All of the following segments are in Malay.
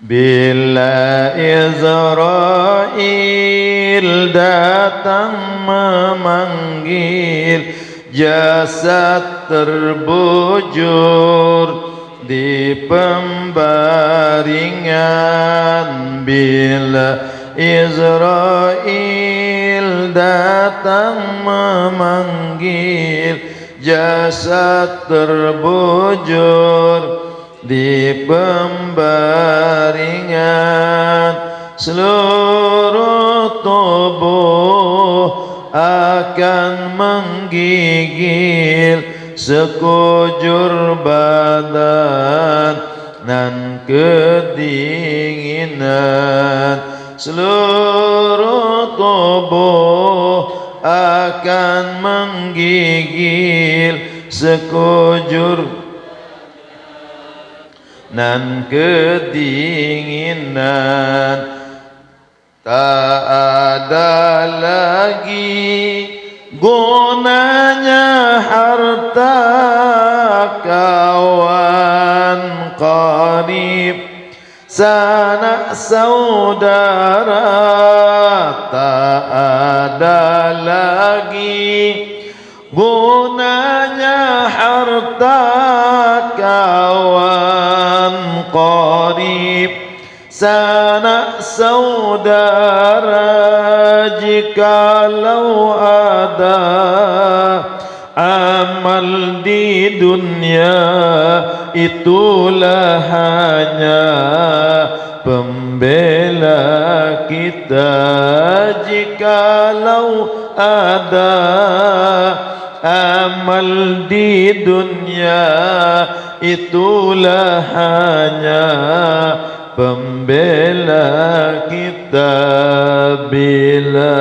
Bila Israel datang memanggil, jasad terbujur di pembaringan. Bila Israel datang memanggil, jasad terbujur di pembaringan. Seluruh tubuh akan menggigil, sekujur badan nan kedinginan. Seluruh tubuh akan menggigil, sekujur nan kedinginan. Tak ada lagi gunanya harta, kawan qarib, sanak saudara. Tak ada lagi gunanya harta, kawan qarib, sanak saudara. Jikalau ada amal di dunia, itulah hanya pembela kita. Jikalau ada amal di dunia, itulah hanya pembela kita. Bila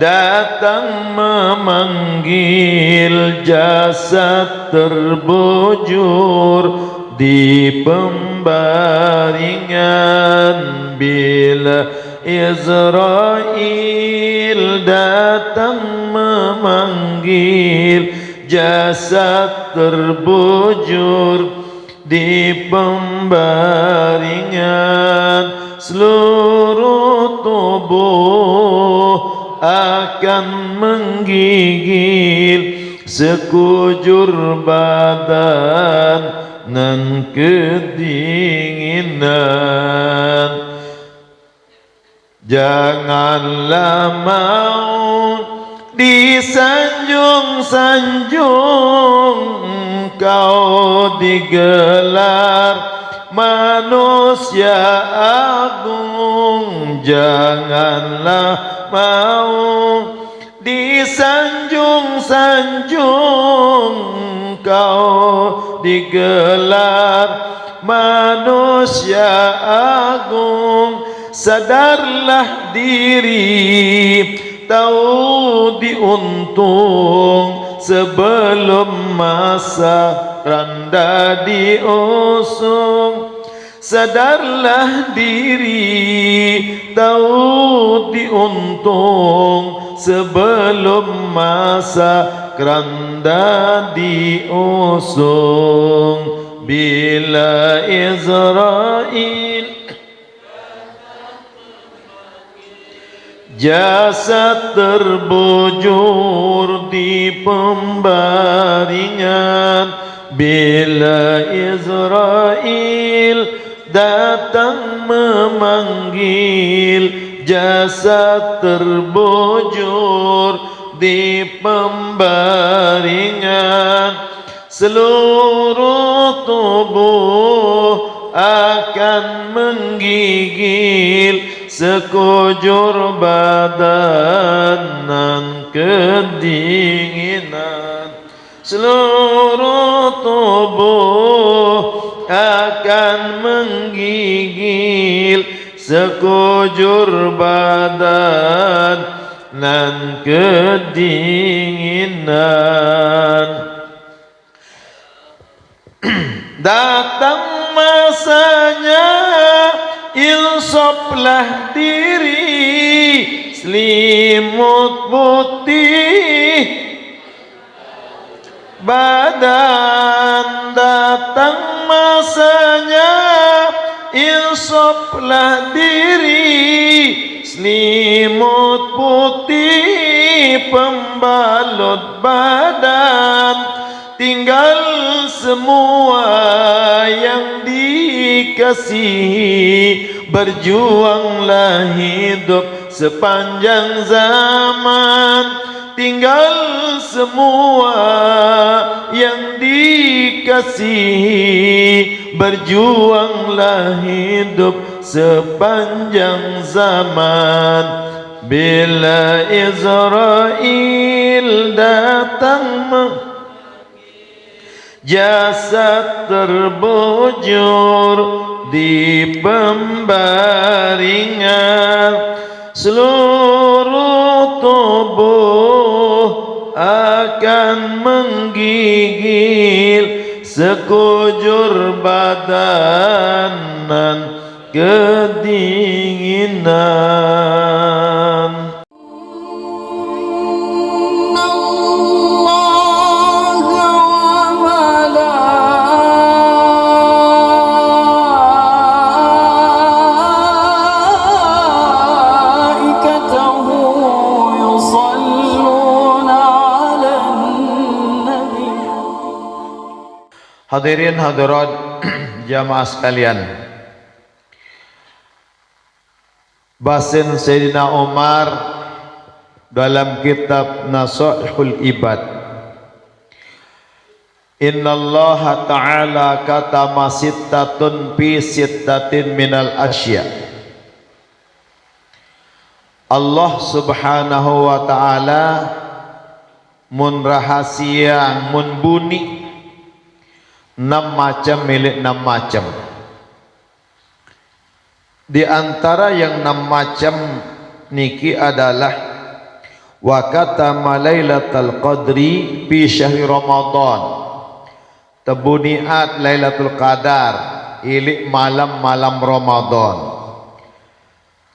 datang memanggil, jasad terbujur di pembaringan. Bila Israel datang memanggil, jasad terbujur di pembaringan. Seluruh tubuh akan menggigil, sekujur badan nan kedinginan. Janganlah maut disanjung-sanjung, engkau digelar manusia agung. Janganlah mau disanjung-sanjung, engkau digelar manusia agung. Sadarlah diri, tahu diuntung, sebelum masa randa diusung. Sadarlah diri, tahu diuntung, sebelum masa randa diusung. Bila Israel jasad terbujur di pembaringan. Bila Israel datang memanggil, jasad terbujur di pembaringan. Seluruh tubuh akan menggigil, sekujur badan nan kedinginan. Seluruh tubuh akan menggigil, sekujur badan nan kedinginan. Datang masanya, insaflah diri, selimut putih badan. Datang masanya, isoplah diri, selimut putih pembalut badan, tinggal semua yang dikasihi, berjuanglah hidup sepanjang zaman. Tinggal semua yang dikasihi, berjuanglah hidup sepanjang zaman. Bila Israel datang, jasad terbujur di pembaringan, seluruh tubuh akan menggigil, sekujur badanan kedinginan. Hadirin hadirat jamaah sekalian, bahasan Sayyidina Umar dalam kitab Nasaihul Ibad, Inna Allah Ta'ala katama sittatun fi sittatin minal asya. Allah Subhanahu wa Ta'ala mun rahasia mun bunyi 6 macam milik 6 macam. Di antara yang 6 macam niki adalah wa katama lailatul qadri fi syahri Ramadan. Tebuniat Lailatul Qadar ilik malam-malam Ramadan.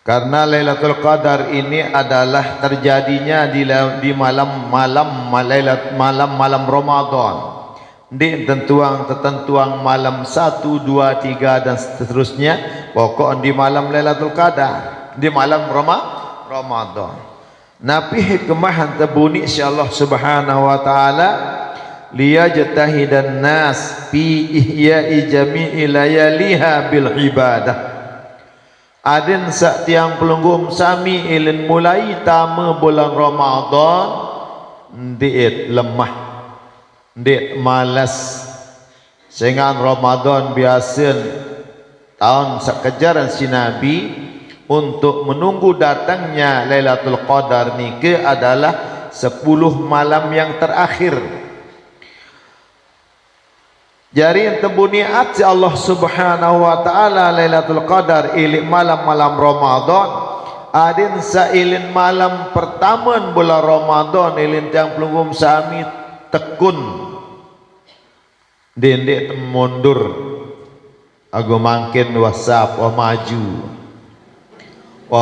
Karena Lailatul Qadar ini adalah terjadinya di malam-malam Ramadan. Di tertentuang malam 1, 2, 3 dan seterusnya. Pokok di malam Lailatul Qadar, di malam Ramadan. Nabi hikmah terbunyi insyaallah subhanahu wa ta'ala, liyajtahidan nas fi ihya'i jami'i layaliha bil ibadah. Adin sak tiang pelunggum sami ilin mulai tama bulan Ramadan diet lemah, dek malas, sehingga Ramadan biasa tahun sekejaran si Nabi untuk menunggu datangnya Lailatul Qadar niki adalah 10 malam yang terakhir. Jadi yang tebuniat si Allah Subhanahu wa Ta'ala Lailatul Qadar ilik malam-malam Ramadan. Adin sailin malam pertama bulan Ramadan ilin tiang pelunggum sami tekun dendek mundur aku mangkin WhatsApp wa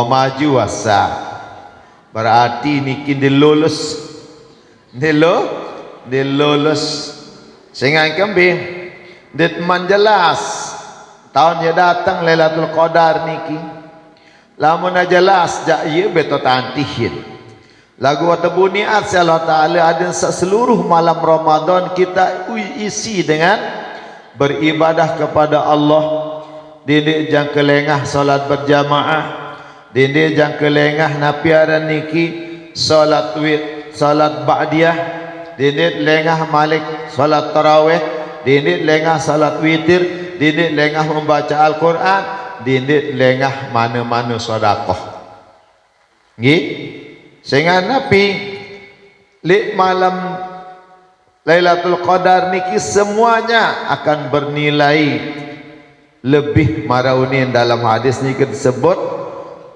maju WhatsApp berarti niki dilulus sehingga kembing dit manjelas tahun ya datang Lailatul Qadar niki lamun jelas jak ye beto tantihin lagu watebuniat si Allah Ta'ala ada seluruh malam Ramadan kita isi dengan beribadah kepada Allah. Dindik jang kelengah salat berjamaah, dindik jang kelengah napiaran niki salat ba'diyah, dindik lengah malik salat tarawih, dindik lengah salat witir, dindik lengah membaca Al-Quran, dindik lengah mana-mana sedekah. Nggih. Sehingga Nabi li malam Lailatul Qadar niki semuanya akan bernilai lebih maraunin. Dalam hadis niki disebut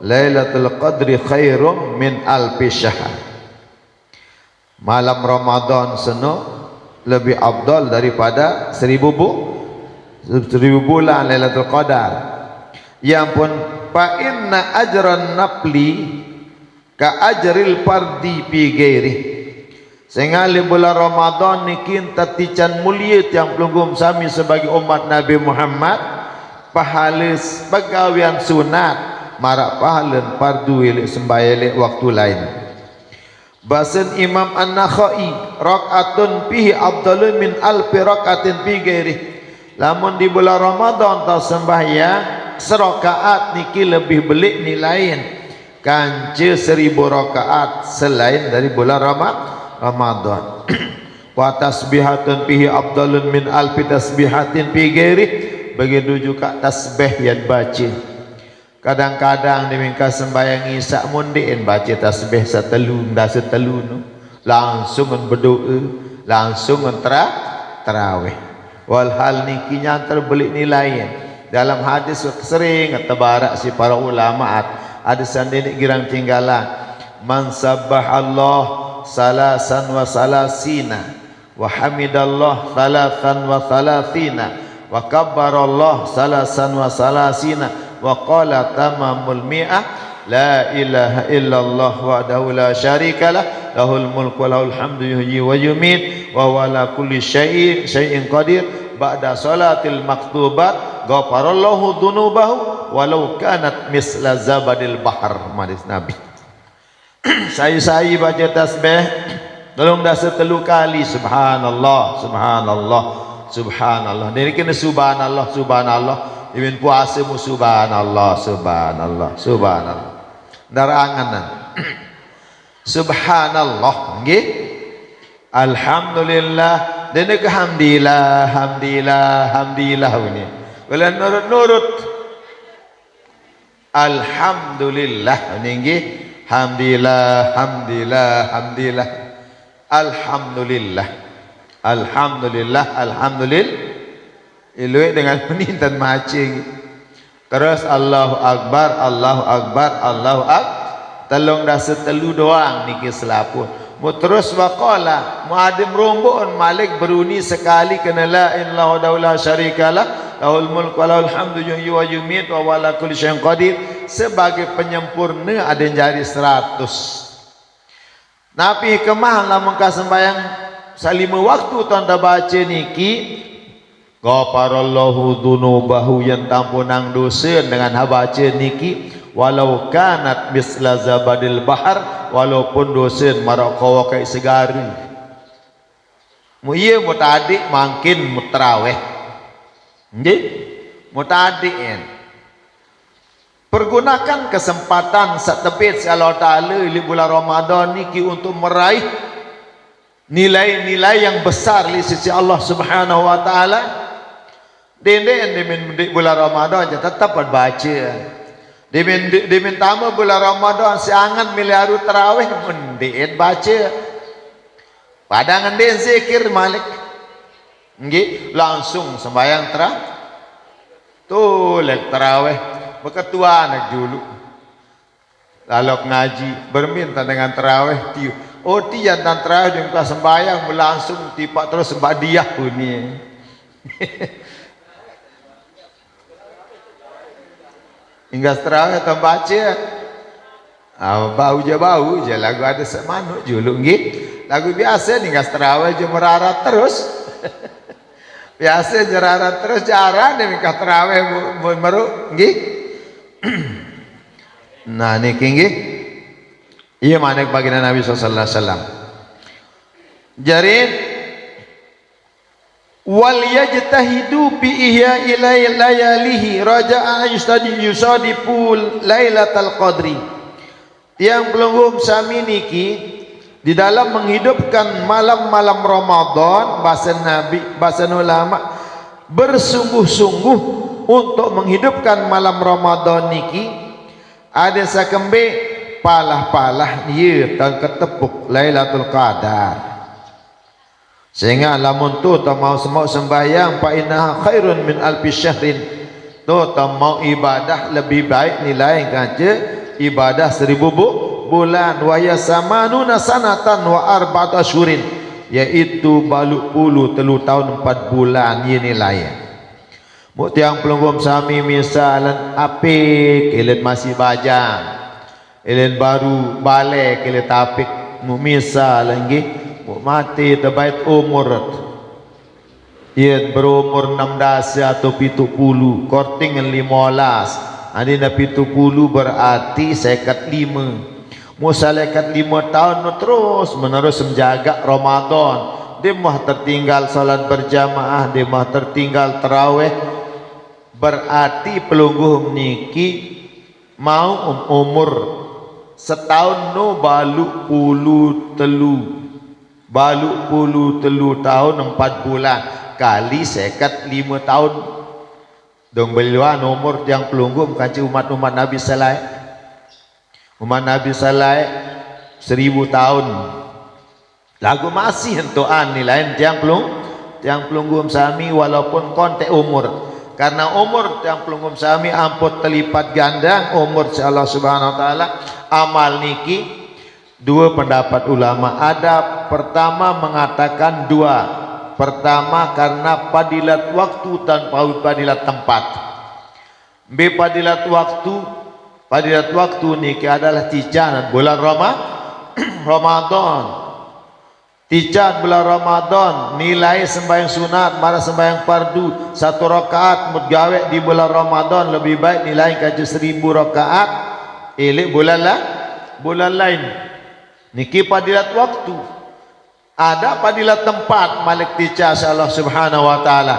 Lailatul Qadri khairum min alfi syahr. Malam Ramadan seno lebih afdal daripada 1000 bulan Lailatul Qadar. Yang pun fa inna ajran nafli ka ajril fardi fi ghairi. Sehingga di bulan Ramadan niki tatican mulia tiang pelunggum sami sebagai umat Nabi Muhammad pahala pegawaian sunat marak pahala fardu ilik sembahyang waktu lain. Basan Imam An-Nakhai rakaatun fihi afdalun min alfi rakaatin fi ghairi. Lamun di bulan Ramadan ta sembahyang serakaat niki lebih belik nilain kance 1000 rakaat selain dari bulan Ramadan. Wa tasbihatun fihi afdalun min alfi tasbihatin fi ghairi. Begitu juga tasbih yang baca. Kadang-kadang dimingka sembahyang Isya mundiin baca tasbih setelu dah setelu nu langsung berdoa langsung tarawih. Walhal niki nyantar belik nilai dalam hadis sering tabarak si para ulama ada sandini girang tinggalan man Allah salasan wa salasina wa hamidallah salasan wa salasina wa kabbarallah salasan wa salasina wa qala tamamul mi'ah la ilaha illallah wahdahu la syarikalah lahul mulku wa lahul hamdu yuhyi wa yumiit wa huwa ala kulli syai'in qadir ba'da salatil maktubat ghafarallahu dzunubahu walau kanat misla zabadil bahar. Hadis Nabi. Saya baca tasbih tolong dah setelu kali subhanallah subhanallah subhanallah. Dari kena subhanallah subhanallah Ibn puasa mu subhanallah subhanallah subhanallah darangan subhanallah nggih alhamdulillah dan alhamdulillah alhamdulillah alhamdulillah ini wala nurut alhamdulillah ini nggih alhamdulillah alhamdulillah alhamdulillah alhamdulillah alhamdulillah alhamdulillah Ilui dengan penintan macing. Terus Allahu Akbar, Allahu Akbar, Allahu Akbar. Telung dah setelu doang niki selapun. Mu terus waqala, mu adim rombon Malik beruni sekali kena la ilaha illallah syarikalah, lahul mulku wa lahul hamdu yuhyi wa yumiit wa huwa ala kulli syai'in qadir. Sebagai penyempurna ada jari 100. Nabi kemah lamun ka sembayang salima waktu tanda baca niki ghafarallahu dzunubahu yang tampunang dosa dengan baca niki walau kanat misla zabadil bahar walaupun dosa marakawa kai segari mu ieu mutadik mangkin mutraweh nggih mutadikin pergunakan kesempatan satepit Allah Taala di bulan Ramadan niki untuk meraih nilai-nilai yang besar di sisi Allah Subhanahu wa taala. Denden di bulan Ramadan aja tetap baca. Dimin tamu bulan Ramadan siangan miliaru tarawih mendien baca. Padangan den zikir Malik. Nggih, langsung sembahyang lek tarawih beketua nak dulu. Lalu ngaji berminta dengan tarawih tiu. Oh tiyan dan tarawih dengan sembahyang langsung tipak terus sembah dia ni. Hingga terawih atau baca bau je lagu ada semanuk juluk nggih lagu biasa hingga terawih je merarat terus biasa jerarat terus jarang demi ka terawih meru nggih nah niki nggih iya manek baginda Nabi sallallahu alaihi wasallam jarin wal yajtahidu bi ihya layalihi raja'a yusadiful lailatul qadri. Yang pelunggum sami niki di dalam menghidupkan malam-malam Ramadan bahasa Nabi bahasa ulama bersungguh-sungguh untuk menghidupkan malam Ramadan niki ada sakembe palah-palah ieu tang ketepuk Lailatul Qadar. Sehingga lamun tu tak mau semau sembahyang fa innaha khairun min alfi syahrin. Tu tak mau ibadah lebih baik nilai kaca ibadah 1000 bulan wa ya samanuna sanatan wa arba'at asyhurin yaitu baluk puluh 3 tahun 4 bulan ye nilai. Mu tiang pelunggum sami misalan apik elet masih bajang. Elet baru balik elet apik mu misal lagi mati terbait umur ia berumur 16 atau 70 korting 15 adina 70 berarti sekat 5 Musa lekat 5 tahun terus menerus menjaga Ramadan dia mah tertinggal salat berjamaah dia mah tertinggal tarawih berarti pelungguh niki mau umur setahun no balu puluh telu tahun 4 bulan kali sekat 5 tahun dong beliau umur yang pelungguh kaci umat-umat Nabi Saleh umat Nabi Saleh 1000 tahun lagu masih hentuan nilai tiang pelunggum sami walaupun kontek umur karena umur tiang pelunggum sami ampun terlipat ganda umur si Allah Subhanahu Wa Taala amal niki dua pendapat ulama ada pertama mengatakan dua pertama karena padilat waktu tanpa padilat tempat B padilat waktu niki adalah tijan bulan Ramadan tijan bulan Ramadan nilai sembahyang sunat marah sembahyang fardu 1 rakaat mudgawe di bulan Ramadan lebih baik nilai kaji 1000 rakaat ilik bulan lain niki padilat waktu ada padilat tempat malik tica Allah Subhanahu Wa Taala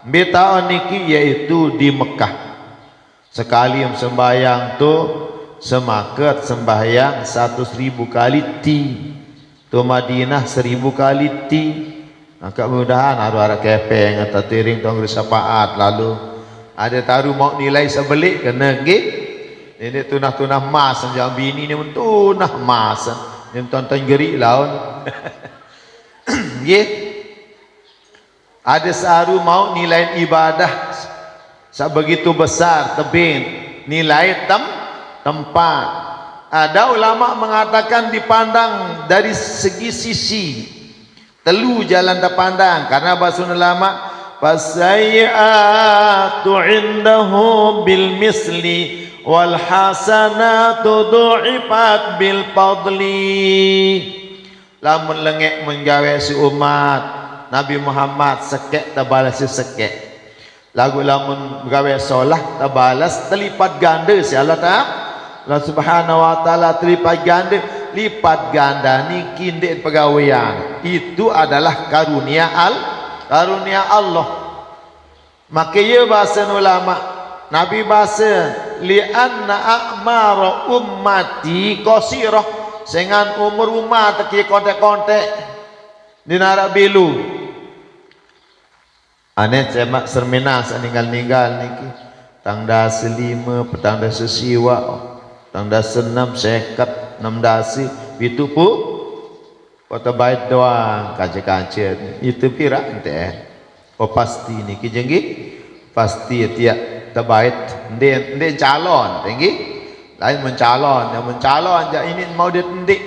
tahun niki yaitu di Mekah sekali yang sembahyang tu semaket sembahyang 100.000 kali ti tu Madinah 1000 kali ti maka mudahan ada kepeng atau tiring tong risapaat lalu ada taruh mau nilai sebelik kena gig ini tunah mas jam bini ni tunah mas ni tonton gerik laun nggih ada saru mau nilai ibadah sebegitu besar tebing nilai tempat ada ulama mengatakan dipandang dari segi sisi telu jalan terpandang karena bahasa ulama fasayyatu indahu bil misli wal hasanatu du'ifat bil fadli lamun lengek menggawe si umat Nabi Muhammad sekek tabalas sekek lagu lamun gawe solah tabalas terlipat ganda si Allah Subhanahu Wa Taala terlipat ganda niki ndek pegawaian itu adalah karunia Allah maka ya bahasa ulama Nabi bahasa li'anna a'mara ummati qasirah sengan umur umat ki kontek-kontek dinara bilu ane cemak serminas ninggal niki tangda selima petangda sesiwa tangda senam sekat 6 dasi itu pu kota bait doang kaca-kaca itu pira ente oh pasti niki jenggi pasti tiap tabait ndek calon tinggi lain mencalon yang mencalon ja ini mau dia tendik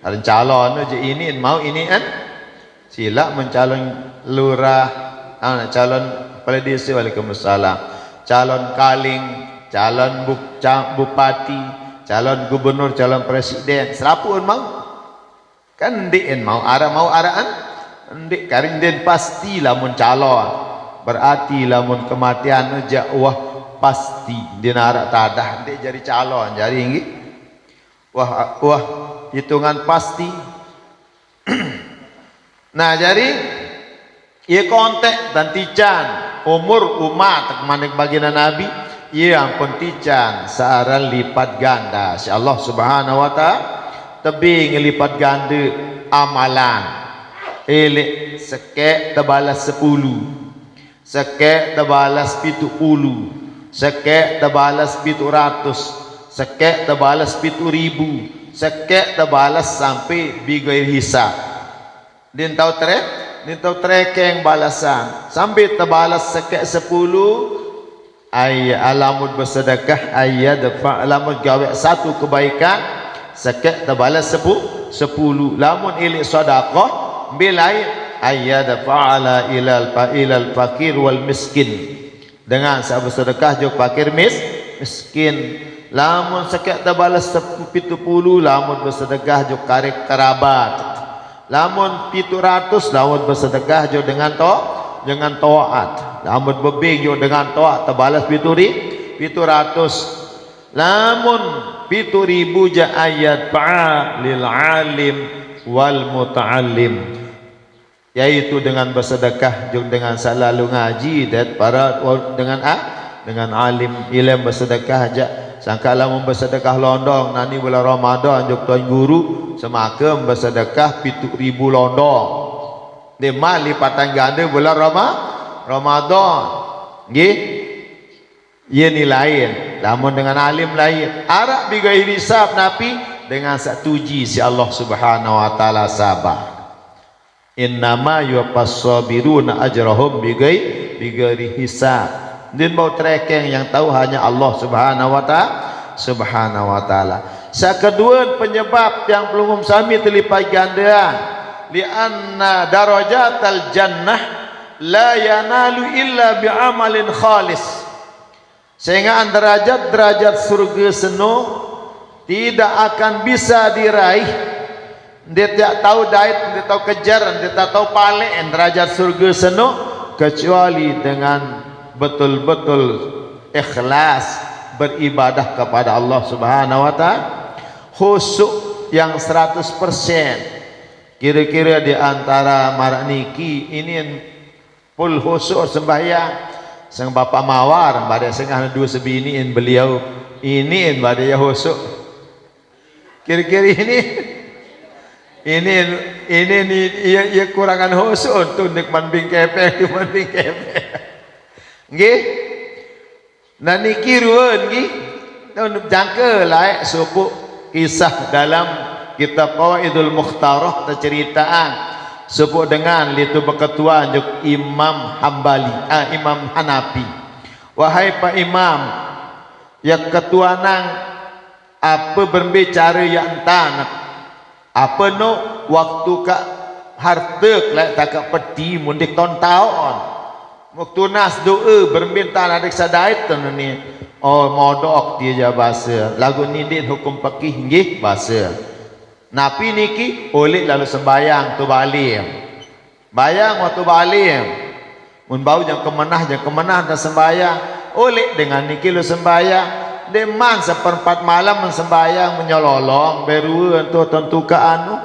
ada calon aja ini mau ini kan sila mencalon lurah calon kepala desa waalaikumsalam calon kaling calon bupati calon gubernur calon presiden serapun mau kan ndek mau araan ndek karing den pastilah mencalon berarti lamun kematian aja wah pasti dinarak tadah ndek jadi calon jadi nggih wah hitungan pasti nah jadi ia kontek dan tijan umur umat manik baginda Nabi ia ampun tijan searan lipat ganda si Allah Subhanahu Wa Taala tebing lipat ganda amalan elek sekek tebalas 10 sekek tebalas 70 sekek tebalas 700 sekek tebalas 7.000 sekek tebalas sampai bigair hisab din tahu trekeng balasan sampai tebalas sekek 10 ay alamud bersedekah ayat dafa alamud gawe satu kebaikan sekek tebalas 10 lamun ilik sedekah bilai ayat fa'ala ilal fakir wal miskin dengan sahabat sedekah jok fakir miskin lamun sekek tebalas 70 lamun bersedekah jok karek kerabat lamun 700 lamun bersedekah jok dengan dengan taat. Lamun bebing yo dengan taat terbalas 700. Lamun 7.000 ja ayat fa lil alim wal muta'allim, yaitu dengan bersedekah juga dengan selalu ngaji dan para dengan alim ilmu bersedekah aja. Sangkalah bersedekah londong nani bulan Ramadan jog tuan guru semakem bersedekah 7.000 londong. Dia mal lipatan ganda bulan Ramadan. Nggih. Ia ni lain. Namun dengan alim lain. Arak bigai hisab napi dengan satuji si Allah Subhanahu wa taala sabar. Innama yuwaffas sabiruna ajrahum bigai hisab. Din bau tracking yang tahu hanya Allah Subhanahu wa taala. Kedua penyebab yang pelungum sami terlipat gandaan. Lianna darajatal jannah la yanalu illa bi'amalin khalis. Sehingga derajat surga seno tidak akan bisa diraih. Dia tidak tahu dait, dia tahu kejar, dia tak tahu paling derajat surga seno kecuali dengan betul-betul ikhlas beribadah kepada Allah Subhanahu wa taala, khusyuk yang 100%. Kira-kira di antara marak niki ini full khusyuk sembahyang. Sang bapa mawar pada sengah dua sebiniin beliau ini pada ya khusyuk. Kira-kira ini ia kurangan khusyuk untuk nikmat bingkepe nggih. Nah niki ruan nggih jangka laik suku kisah dalam kitab Qawaidul Mukhtarah terceritaan sebut dengan itu berketua juk Imam Hambali, Imam Hanafi. Wahai Pak Imam, yang ketua nang apa berbicara yang tanak apa no waktu ka harta kelak tak peti mundik tontaon waktu nas doa berminta adik sadait ni modok dia bahasa lagu nindin hukum fikih nggih bahasa. Napi niki oleh lalu sembayang tu balim. Bayang waktu balim. Mun bau yang kemenah dan sembayang. Oleh dengan niki lu sembayang. Deman seperempat malam sembayang menyololong beruan tu tentu ke anu.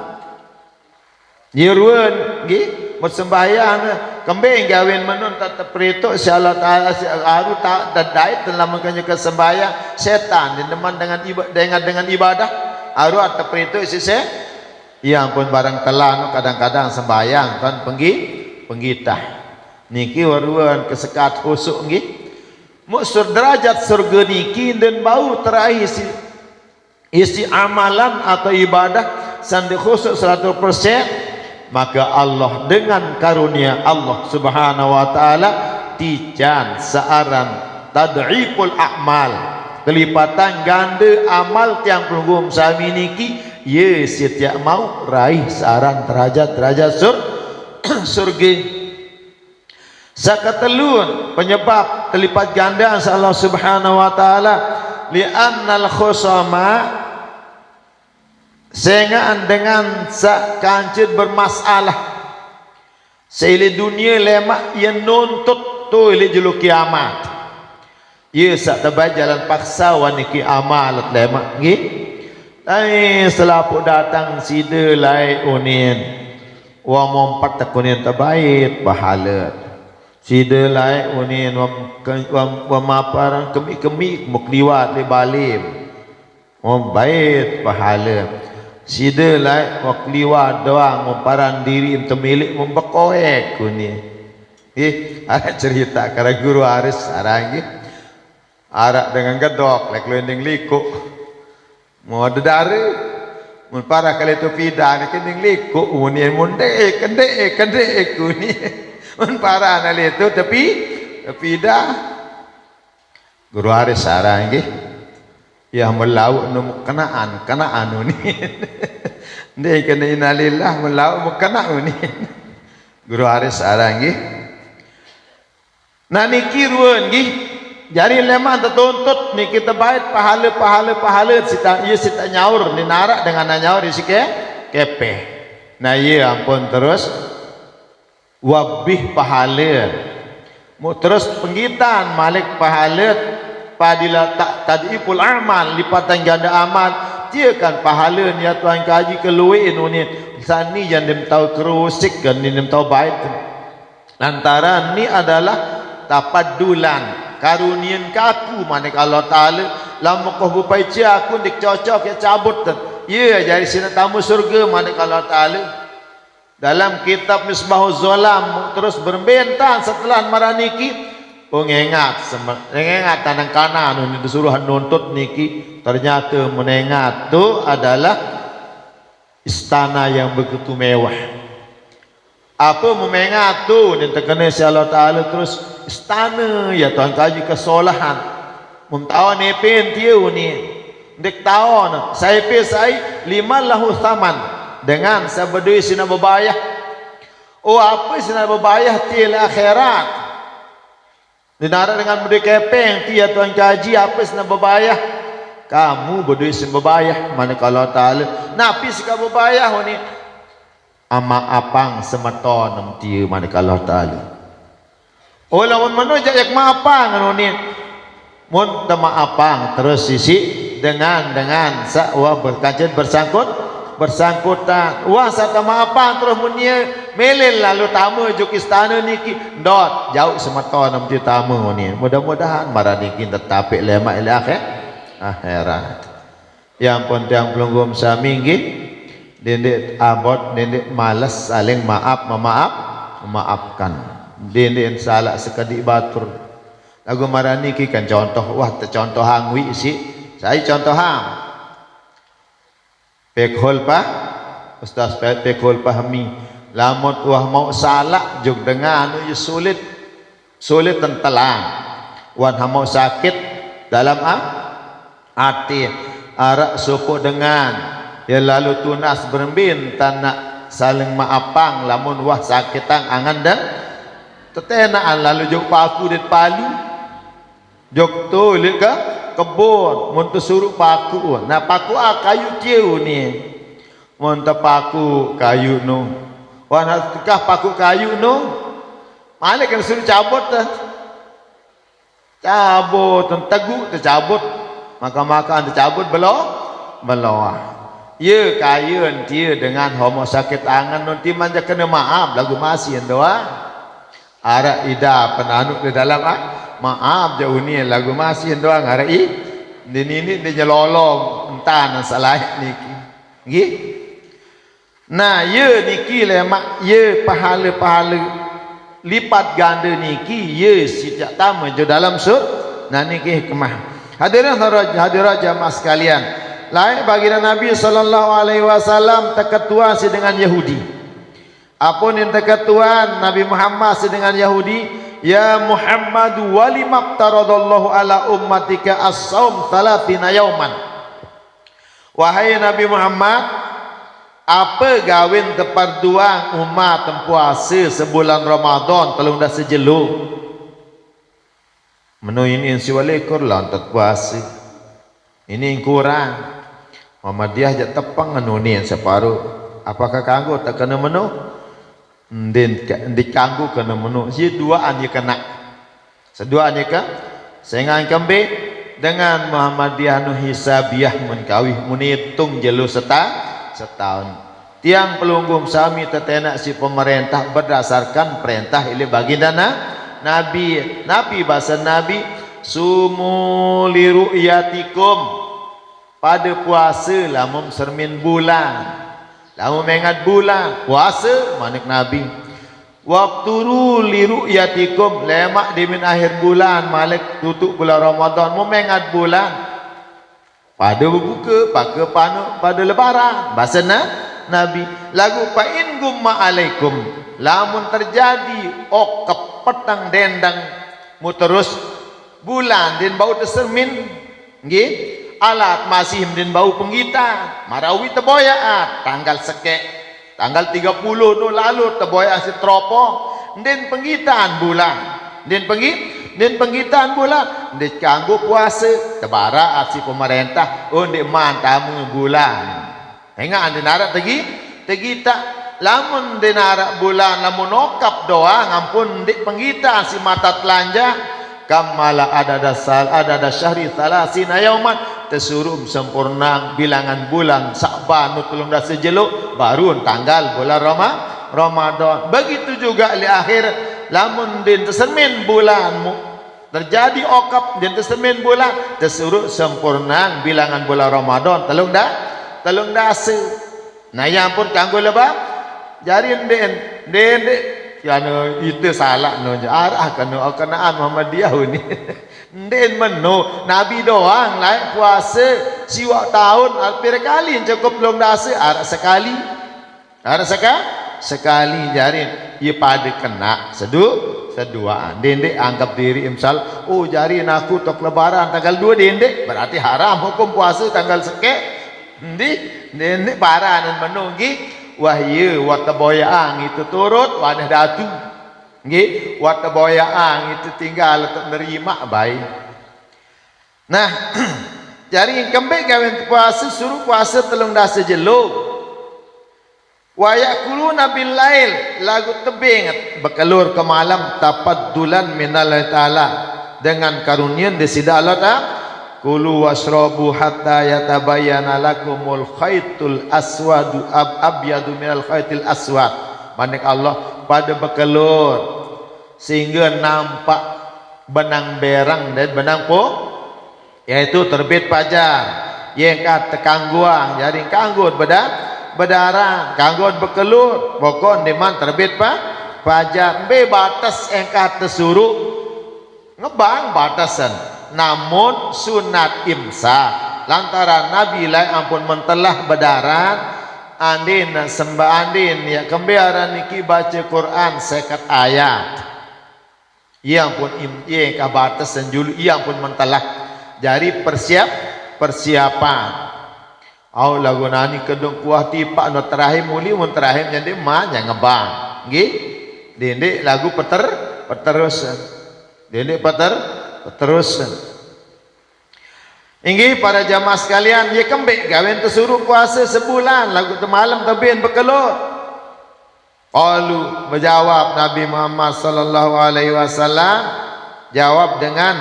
Yeruan nggih sembayang kembing gawin menun tak perituk insyaallah taala aru tak dadait dalam makanya ke sembayang setan deman dengan ibadah. Aru atau peritu sise yang pun barang telan kadang-kadang sembayang kan penggitah niki waruan kesekat khusyuk nggih muksud derajat surga niki dan bau terakhir isi amalan atau ibadah sandi khusyuk 100%, maka Allah dengan karunia Allah Subhanahu wa taala tijan searan tad'iful a'mal, kelipatan ganda amal tiang pelunggung sami niki ye setiap mau raih saran derajat surga. Sakatelun penyebab terlipat ganda Allah Subhanahu wa taala li'annal khusama sehingga dengan sakancut bermasalah seili dunia lemak yang nuntut tu ili julu kiamat. Ya sak tebal jalan paksa waniki amal lemak nggih. Setelah pun datang sida lai unin. Wa mompat takunin terbaik pahala. Sida lai unin wa maparan kemik mukliwat li balim. Baik pahala. Sida lai wa kliwat doang memparan diri temilik membekoek kuning. Ada cerita kara guru Aris arang nggih. Arak dengan gedok, lek lending liku, mau dedare, mun para kali tu pida ni kending liku, unian munde, kende kuni, mun para nali tu tapi pida, guru hari sarang gih, ya melau num kenaan uni, deh kena inalillah melau mukena uni, guru hari sarang gih, nani kiruan gih. Jadi lemah tertuntut ni kita baik pahala sita nyaur ni narak dengan nyaur isi kepe. Nah iya ampun terus wabih pahala terus penggitan malik pahala padila tak tadipul amal lipatan ganda amal dia kan pahala ni tuan kaji keluin ni sani yang dem tahu kerusik kan ni dem tahu baik antara ni adalah tapaddulan karunian kaku manik Allah Ta'ala lama kau bupai cia aku dik cocok ya cabut ya jadi sini tamu surga manik Allah Ta'ala dalam kitab Misbahuz Zolam terus berbentang setelah maraniki mengingat tanang kanan ini disuruh nuntut niki ternyata menengat tu adalah istana yang begitu mewah apa memengat tu ni terkena si Allah Ta'ala terus istana ya tuan kaji kesolahan mumtawan ni pentiu ni dek tahun saya pesai 5 lahu thaman dengan sabadui sina bebayah oh apa sina bebayah til akhirat dinara dengan berdui kepeng ti ya tuan kaji apa sina bebayah kamu berdui sina bebayah mana kalau Ta'ala napi sika bebayah ni ama apang sematon ti mana kalau Ta'ala oh lawan mana jak maapang ni mun tama apang terus sisi dengan sakwa berkancet bersangkutan wah satama apa terus munia melel lalu tamu juk istana niki dot jauh sematon namti tamu ni mudah-mudahan marani kin tetapi lemak ila akhirat yang penting pelunggum saminggi dendek abot dendek malas saling memaafkan dendek salah sekadi batur lagu marani ki kan contoh wah contoh hangwi si saya contoh hang pekhol pa ustaz pekhol pahami lamun wah mau salah jug dengan sulit tentelang wan mau sakit dalam hati arak suku dengan ya lalu tunas berembin tanah saling maapang lamun wah sakitang angan dan tetenaan lalu jug paku dit palu jog tu lihat ke kebun mun suruh paku nah paku kayu ciu ni mun paku kayu nu wan kah paku kayu nu malik kan suruh cabut cabut teguk tercabut maka tercabut beloh ye kayu dia dengan homo sakit angan nanti manja kena maaf lagu masih doa ara ida penanuk di dalam maaf jauh ni lagu masih doang hari ini dia nyelolong entah salah niki nggih nah ye niki lemak ye pahala lipat ganda niki ye sejak tamu je dalam nah niki hikmah hadirin jamaah sekalian lain baginda Nabi SAW terketua si dengan Yahudi apun yang terketuan Nabi Muhammad si dengan Yahudi ya Muhammad walimab taradallahu ala ummatika as-saum 30 yauman wahai Nabi Muhammad apa gawin teparduang umat puasa sebulan Ramadan telung dah sejelu menu ini siwalekur lah untuk puasa ini kurang Muhammadiyah jak tepang anu ni separuh apakah kanggo tak kena menu dikanggu kena menu si duaan je kena seduaan je ke sengan kembe dengan Muhammadiyah nu hisabiyah menkawih munitung jelu setahun tiang pelunggum sami tetenak si pemerintah berdasarkan perintah ili baginda Nabi bahasa Nabi sumu li ru'yatikum pada puasa lamun sermin bulan lamun mengat bulan puasa manik Nabi waqturu li ru'yatikum lemak di min akhir bulan malik tutup bulan Ramadan mu mengat bulan pada berbuka pada lebaran bahasa Nabi lagu fa in gumma alaikum lamun terjadi kepetang dendang mu terus bulan din bau tersermin nggih alat masih din bau penggita marawi teboyaat tanggal sekek tanggal 30 tu lalu teboyaat si tropo din penggitaan bulan din penggitaan bulan din kanggo puasa tebara si pemerintah undik man tamu bulan hingga anda narak tegi tak lamun dinarak bulan lamun okap doang ampun dik penggita si mata telanjang kamala ada syahri salasina yauman tesurum sempurna bilangan bulan Sa'ban nutulung dah sejeluk baru tanggal bulan Ramadan. Begitu juga li akhir lamun din tersemin bulanmu terjadi okap din tersemin bulan tesuruh sempurna bilangan bulan Ramadan telung dah se. Nah yang pun kanggo lebah jari den yana itu salah no arah kana kenaan Muhammadiyah ni den meno nabi doang lai puasa siwak tahun hampir kali cukup belum dase arah sekali sekali jari ia pada kena seduaan dendek anggap diri imsal oh jari aku tok lebaran tanggal 2 dendek berarti haram hukum puasa tanggal sekek dendek parah dan menunggi wahyu wata boyaang itu turut wadah datu nggih wata boyaang itu tinggal untuk nerima baik. Nah jari kembali kawin puasa suruh puasa telung dah sejeluk wa yakuluna bil lail lagu tebing bekelur ke malam tapaddulan minallahi taala dengan karunia di sida Allah taala kulu wasrabu hatta yatabayyana lakumul khaitul aswadu abyadu minal khaitil aswad manik Allah pada bekelur sehingga nampak benang berang dan benang yaitu terbit fajar yang kata kangguang jadi kanggut berdarah kanggut bekelur pokok deman terbit fajar be batas yang kata suruh ngebang batasan namun sunat imsak lantaran Nabi lai ampun mentelah berdarah andin sembah andin ya kembiaran niki baca Quran sekat ayat ia pun ia kabatas dan julu ia pun mentelah jadi persiapan au lagu nani kedung kuah tipak no terahim muli mun terahim jadi mah yang ngebang nggih dendek lagu peterusan dendek peterusan inggih para jamaah sekalian dia kembek gawin tersuruh puasa sebulan lagu malam tabin bekelur qalu menjawab Nabi Muhammad sallallahu alaihi wasallam jawab dengan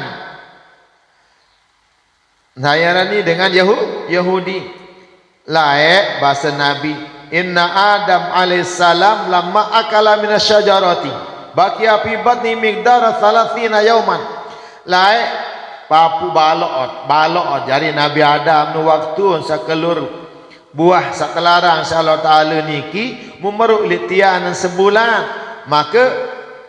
nayarani dengan Yahudi laek bahasa Nabi inna Adam alaihissalam lamma akala minasyajarati baki api batni miqdar 30 yauman laek papu balok jadi Nabi Adam nu waktu sakelur buah satelarang insyaallah taala niki memeruk litian sebulan maka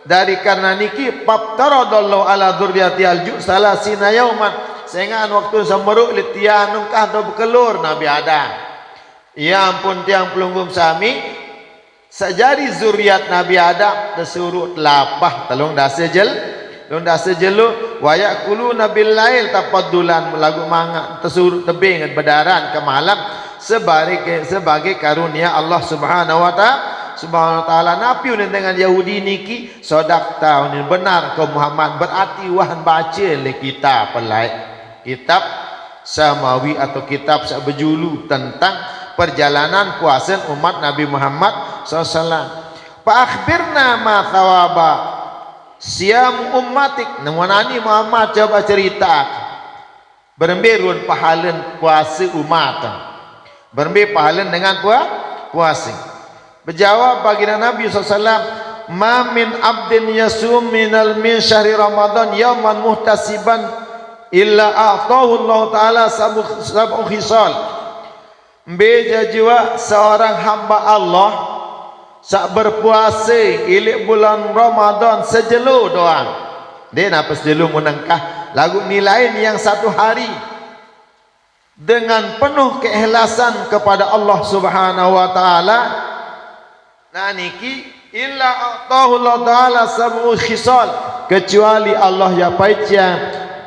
dari karena niki paptaradallahu ala dzurriyyati alju salasina yauman sehingga waktu semeruk litian nungkah do bekelur Nabi Adam ya ampun tiang pelunggum sami sajari zuriat Nabi Adam tersuruh lapah telung dah sejelu wa yakuluna bil lail tapaddulan lagu manga tersuruh tebing berdaran ke malam sebagai karunia Allah Subhanahu wa taala napi dengan Yahudi niki sodakta benar kau Muhammad berarti wahan baca le kitab pelai kitab samawi atau kitab sabejulu tentang perjalanan puasa umat Nabi Muhammad SAW. Fa akhbirna ma thawaba siam ummatik namunani Muhammad coba cerita berembirun pahalan puasa umat berembir pahalan dengan puasa berjawab baginda Nabi SAW ma min abdin yasum min syahri Ramadan yauman muhtasiban illa a'tahu Allah taala sab'u khisal beja jiwa seorang hamba Allah sak berpuasa ilik bulan Ramadan sejelu doang dia napa sejelu menengkah lagu nilai yang satu hari dengan penuh keikhlasan kepada Allah Subhanahu wa taala nah niki illa a'tahu Allah taala sab'u khisal kecuali Allah ya paicia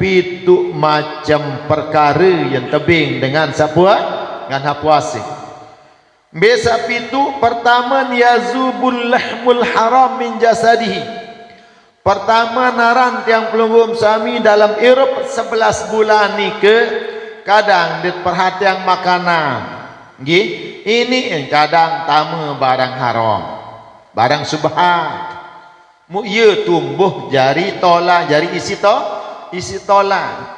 pitu macam perkara yang tebing dengan sapuan dengan puasa besa pitu pertama yazubul lahmul haram min jasadihi pertama naran tiang pelunggum sami dalam irup 11 bulan ni ke kadang diperhatian makanan Nggih, ini yang kadang tama barang haram, barang subhat. Mu ye tumbuh jari tola, jari isi tola.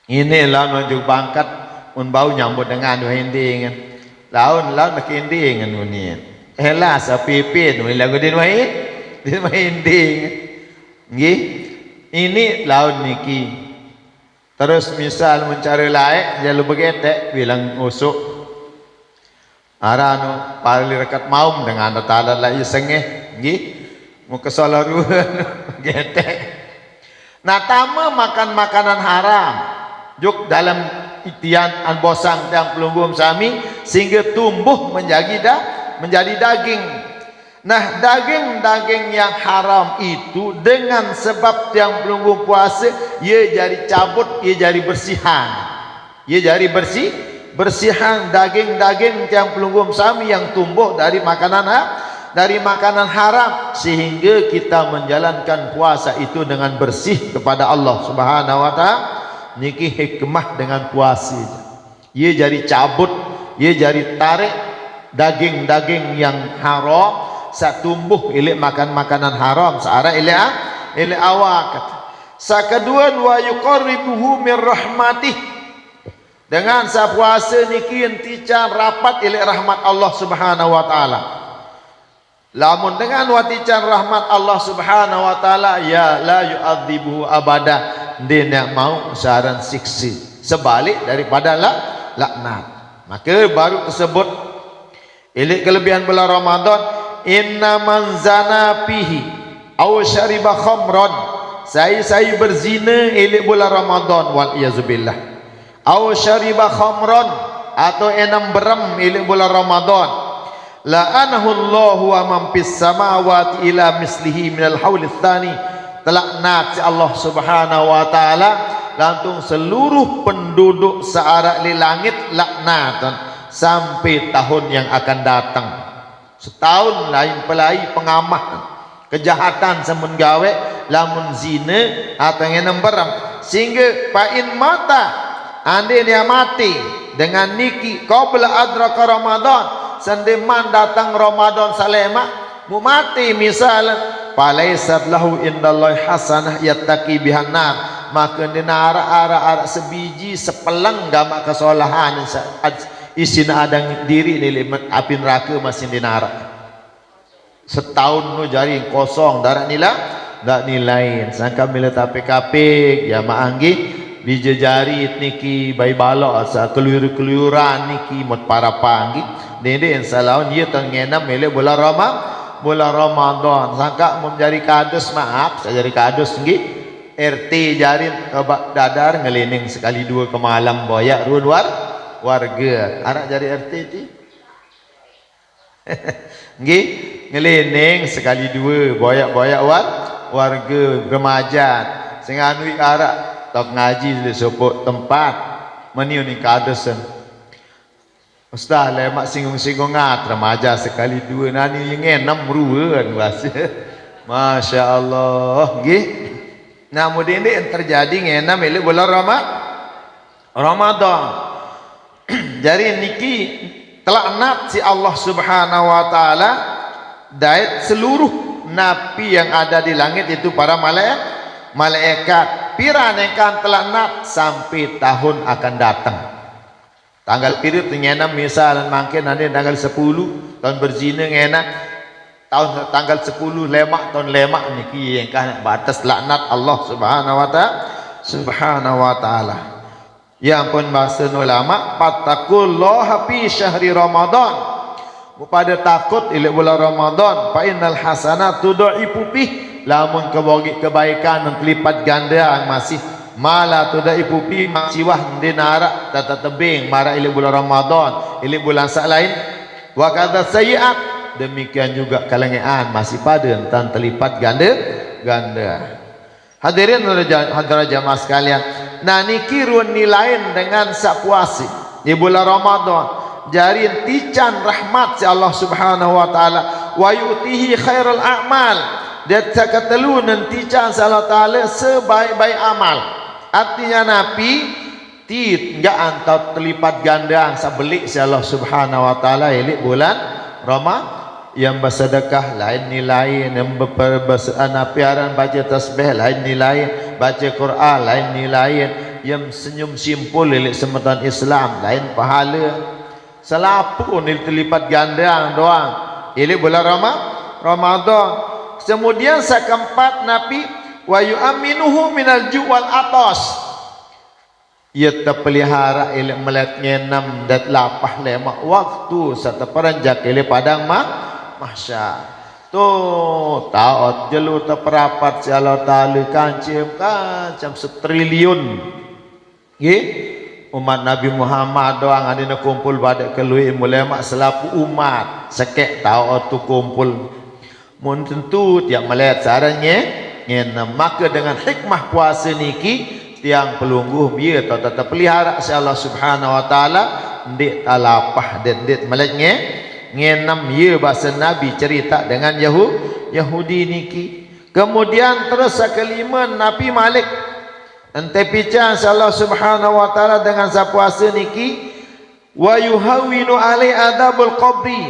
Inilah nujuk bangkat mun bau nyambut dengan wahinding. Laun nak inding anu ni. Elas apipin mun lagu din wahinding. Nggih. Ini laun niki. Terus misal mencari laik jalu begetek bilang usuk. Aranu pali rekat maum dengan tala la isengeh. Nggih. Mu kesalaruan getek. Nah, tama makan makanan haram. Juk dalam itian an bosang dan pelunggum sami sehingga tumbuh menjadi daging. Nah, daging-daging yang haram itu dengan sebab yang pelunggum puasa ia jadi cabut, ia jadi bersihan. Ia jadi bersihan daging-daging yang pelunggum sami yang tumbuh dari makanan haram sehingga kita menjalankan puasa itu dengan bersih kepada Allah Subhanahu wa taala. Niki hikmah dengan puasa. Ia jadi cabut, ia jadi tarik daging-daging yang haram sa tumbuh ilik makan makanan haram seara ilik awak. Sa kedua wa yuqarribuhu min rahmatih. Dengan sa puasa niki entican rapat ilik rahmat Allah Subhanahu wa taala. Lamun dengan watican rahmat Allah Subhanahu wa taala ya la yu'adzibuhu abada. Dia nak mau saran siksi sebalik daripada laknat. Maka baru tersebut ilik kelebihan bulan Ramadan, inna man zana fihi aw syariba khamran, saya berzina ilik bulan Ramadan wal iyazubillah, aw syariba khamran atau enam berem ilik bulan Ramadan, la'anahu Allahu wa man fis samawati ila mislihi minal haulil tsani. Telaknat si Allah Subhanahu wa taala lantung seluruh penduduk searak di langit laknatan sampai tahun yang akan datang. Setahun lain pelai pengamah kejahatan semun gawe lamun zina atau yang berem sehingga pain mata ande dia mati dengan niki qabla adraka Ramadan sendeman datang Ramadan salema mu mati misal falaisat lahu indallahi hasanah yattaqi bihan nar, maka dina ara sebiji sepelang gama kesolahan isina adang diri ni api neraka masih dinara. Setahun nu jari kosong darat nilai sangka mila tapik-kapik ya maanggi dijejari niki bai balok asa keluyuran niki mot para panggi dede salaun dia tengena mele bulan Ramadan sangka menjadi kadus maaf saya jadi kadus nggih RT jarin kebak dadar ngelining sekali dua ke malam boyak ruan warga anak jadi RT ti nggih ngelining sekali dua boyak warga remaja sing anu arak tok ngaji di sopok tempat meniun ni kadusen Ustaz lemak singgung-singgung remaja sekali dua nani yang enam ruan bahasa. Masya Allah nggih. Nah kemudian ini yang terjadi ngenam ilik bulan Ramadan. Jadi niki telaknat si Allah Subhanahu wa taala dait seluruh nabi yang ada di langit itu para malaikat. Piranekan telaknat sampai tahun akan datang. Tanggal pirit ngenam misal mungkin nanti tanggal 10 tahun berzina ngenam tahun tanggal 10 lemak tahun lemak niki yang kan batas laknat Allah Subhanahu wa taala. Ya pun bahasa ulama fattaqullaha fi syahri Ramadan. Pada takut ilik bulan Ramadan fa innal hasanat tudaifu bih lamun kebaikan menglipat ganda masih mala tudaifu bih siwah dinara tata tebing mara ilik bulan Ramadan ilik bulan sak lain wa kadza sayiat demikian juga kalangan masih pada entan terlipat ganda. Hadirin hadirat jamaah sekalian, nah niki ruan nilain dengan sak puasi di bulan Ramadan jari tican rahmat si Allah Subhanahu wa taala wa yu'tihi khairul a'mal dia sakatelu nantican si Allah taala sebaik-baik amal. Artinya nabi enggak antau terlipat ganda sabelik si Allah Subhanahu wa taala ilik bulan Ramadan. Yang bersedekah lain nilai, yang berpiaran baca tasbih lain nilai, baca Quran lain nilai, yang senyum simpul ilik semeton Islam lain pahala. Selapu ni terlipat ganda doang ilik bulan Ramadan. Kemudian keempat Nabi wa yu'minuhu minal ju' wal atas. Ia terpelihara ilik melet ngenam dan lapah lemak waktu serta peranjak ilik padang mahsyar. Tu taat jalur terperapat si Allah Ta'ala kancam setriliun. Umat Nabi Muhammad doang ada nak kumpul pada kelui ulama selaku umat sekek taat tu kumpul. Mun tentu tiap melihat sarannya ngenam maka dengan hikmah puasa niki tiang pelungguh biar tetap pelihara si Allah Subhanahu wa taala ndik talapah ndik meleknya ngenam ye bahasa Nabi cerita dengan Yahudi niki. Kemudian terus kelima Nabi Malik ente pican Allah Subhanahu wa taala dengan sapuasa niki wa yuhawinu alai adabul qabri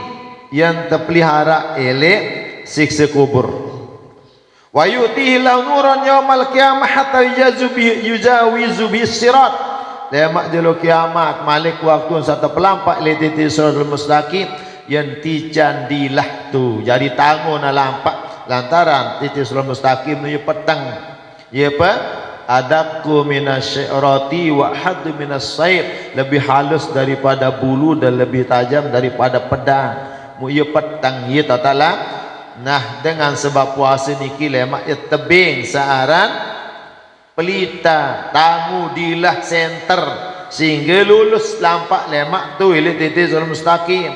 yang terpelihara elek siksa kubur. Wa yutihi lahu nuran yaumal qiyamah hatta yujawizu bis sirat. Lemak jelo kiamat Malik waktu satu pelampak letiti siratul mustaqim yang tijan dilah tu jadi tanggung na lampak lantaran titik siratul mustaqim ni petang ya apa adabku minasyirati wa haddu minas sayf lebih halus daripada bulu dan lebih tajam daripada pedang mu ya petang ya tatala. Nah dengan sebab puasa niki lemak ya tebing searan pelita tamu dilah center sehingga lulus lampak lemak tu ilit titik siratul mustaqim.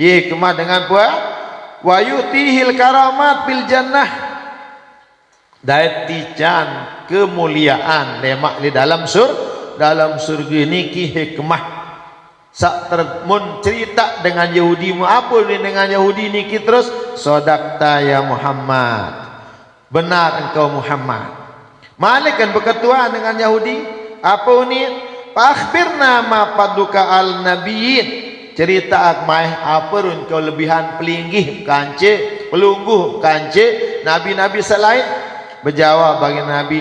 Ye kemah dengan puas wa yutihil karamat bil jannah daetican kemuliaan lemak di dalam surga niki hikmah sak termun cerita dengan Yahudi mu apa ni dengan Yahudi niki terus sadaqta ya Muhammad benar engkau Muhammad. Malik kan berketuaan dengan Yahudi apa ni fakhbirna ma paduka al nabiyyin cerita akmai apa run kau lebihan pelinggih kance pelungguh kance nabi-nabi selain berjawab bagi nabi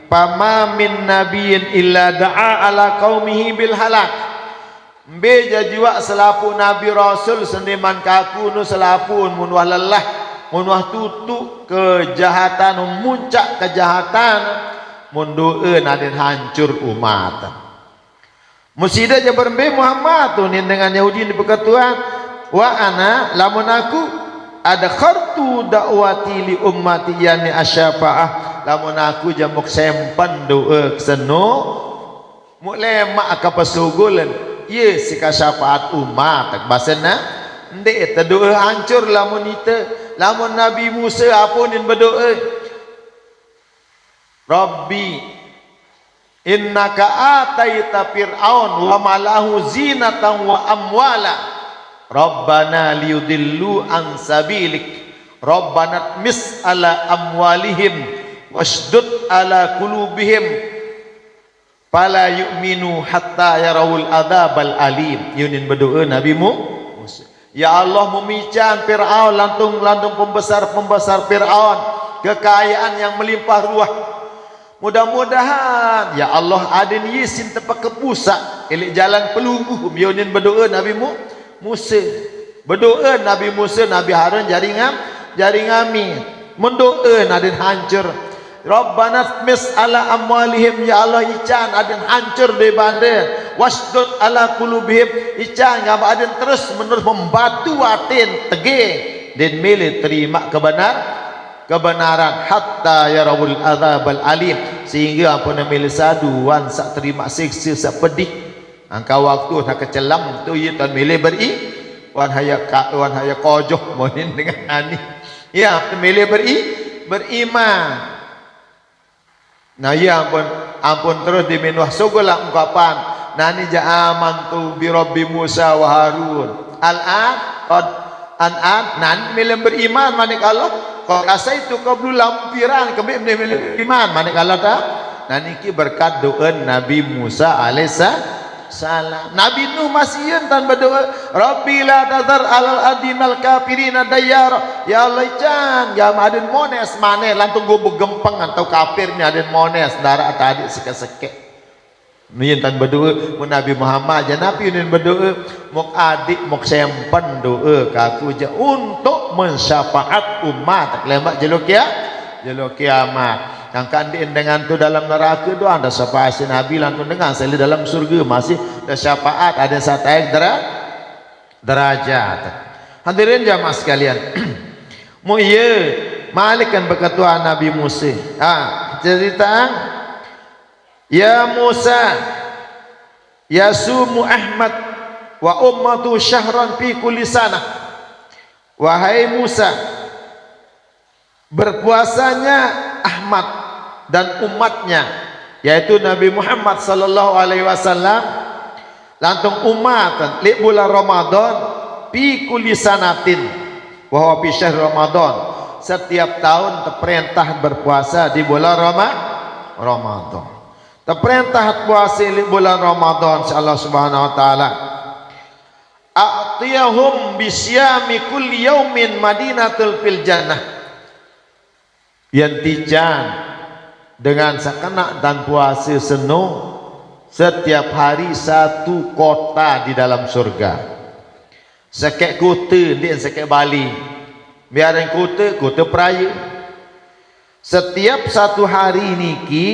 pama min nabiyyin illa da'a ala qaumihi bil halak beja jiwa selapu nabi rasul sendiman kaku nu selapun mun wah lelah mun wah tutu kejahatan muncak kejahatan mun doeun aden hancur umat. Musidah je berembe Muhammad tu ni dengan Yahudi ni berketuan wa ana lamun aku ada khartu dakwati li ummati yani asyafaah lamun aku jamuk sempan doa seno mu lemak ka pesugulan ye si ka syafaat umat basana ndek te doa hancur lamun ite lamun Nabi Musa apunin berdoa Rabbi innaka ataita fir'aun wa malahu zinatan wa amwala rabbana liyudillu an sabilik rabbana mis ala amwalihim washdud ala qulubihim fala yu'minu hatta yarawul adabal alim. Yunin berdoa Nabi Musa ya Allah memican Fir'aun lantung pembesar Fir'aun kekayaan yang melimpah ruah. Mudah-mudahan ya Allah ada ni sin tepat kepusak elik jalan pelungguh bionin berdoa Nabi Musa berdoa Nabi Musa Nabi Harun jaringami mendoa adin hancur Rabbana mis ala amwalihim ya Allah ican adin hancur di badan wasdud ala qulubihim ican ngapa adin terus menerus membatu atin tege dan milih terima kebenaran hatta yarawul adzabal alim sehingga apa namanya saduan sak terima siksa sak pedih angka waktu nak kecelam tu ye tan milih wan haya kojoh monin dengan ani ya milih beriman nah ya ampun terus diminuh sugulah ungkapan nani ja'aman tu bi rabbi Musa wa Harun an nan milih beriman manik Allah kau rasa itu kau belum lampiran kami beriman mana kalau tak dan niki berkat doa Nabi Musa alaihissalam. Nabi Nuh masih yen berdoa, Rabbi la tazar alal adinal kafirina dayyara. Ya Allah can gam aden mones mane lantung go begempeng atau kafir ni aden mones darah tadi seke-seke. Ni tan berdoa mun Nabi Muhammad aja Nabi ni berdoa mok adik mok sempen doa ka aku je untuk mensyafaat umat lemak jeluk kiamat. Yang kandin dengan tu dalam neraka tu ada syafaat Nabi lantung dengan seli dalam surga masih ada syafaat ada sataik derajat. Hadirin jamaah sekalian. Mu ye Malik kan berketua Nabi Musa. Cerita ya Musa yasumu Ahmad wa ummatu syahran fi kulli sanah. Wahai Musa, berpuasanya Ahmad dan umatnya yaitu Nabi Muhammad sallallahu alaihi wasallam lantung umat li bulan Ramadan fi kulli sanatin wa huwa fi syahr Ramadan. Setiap tahun terperintah berpuasa di bulan Ramadan. Terperintah puasa di bulan Ramadan Allah Subhanahu wa taala. A'tiyahum bisyami kulli yaumin madinatul fil jannah. Yantijan dengan sakena dan puasa senuh setiap hari satu kota di dalam surga. Sekek kota di sekek Bali. Biar yang kota peraya. Setiap satu hari niki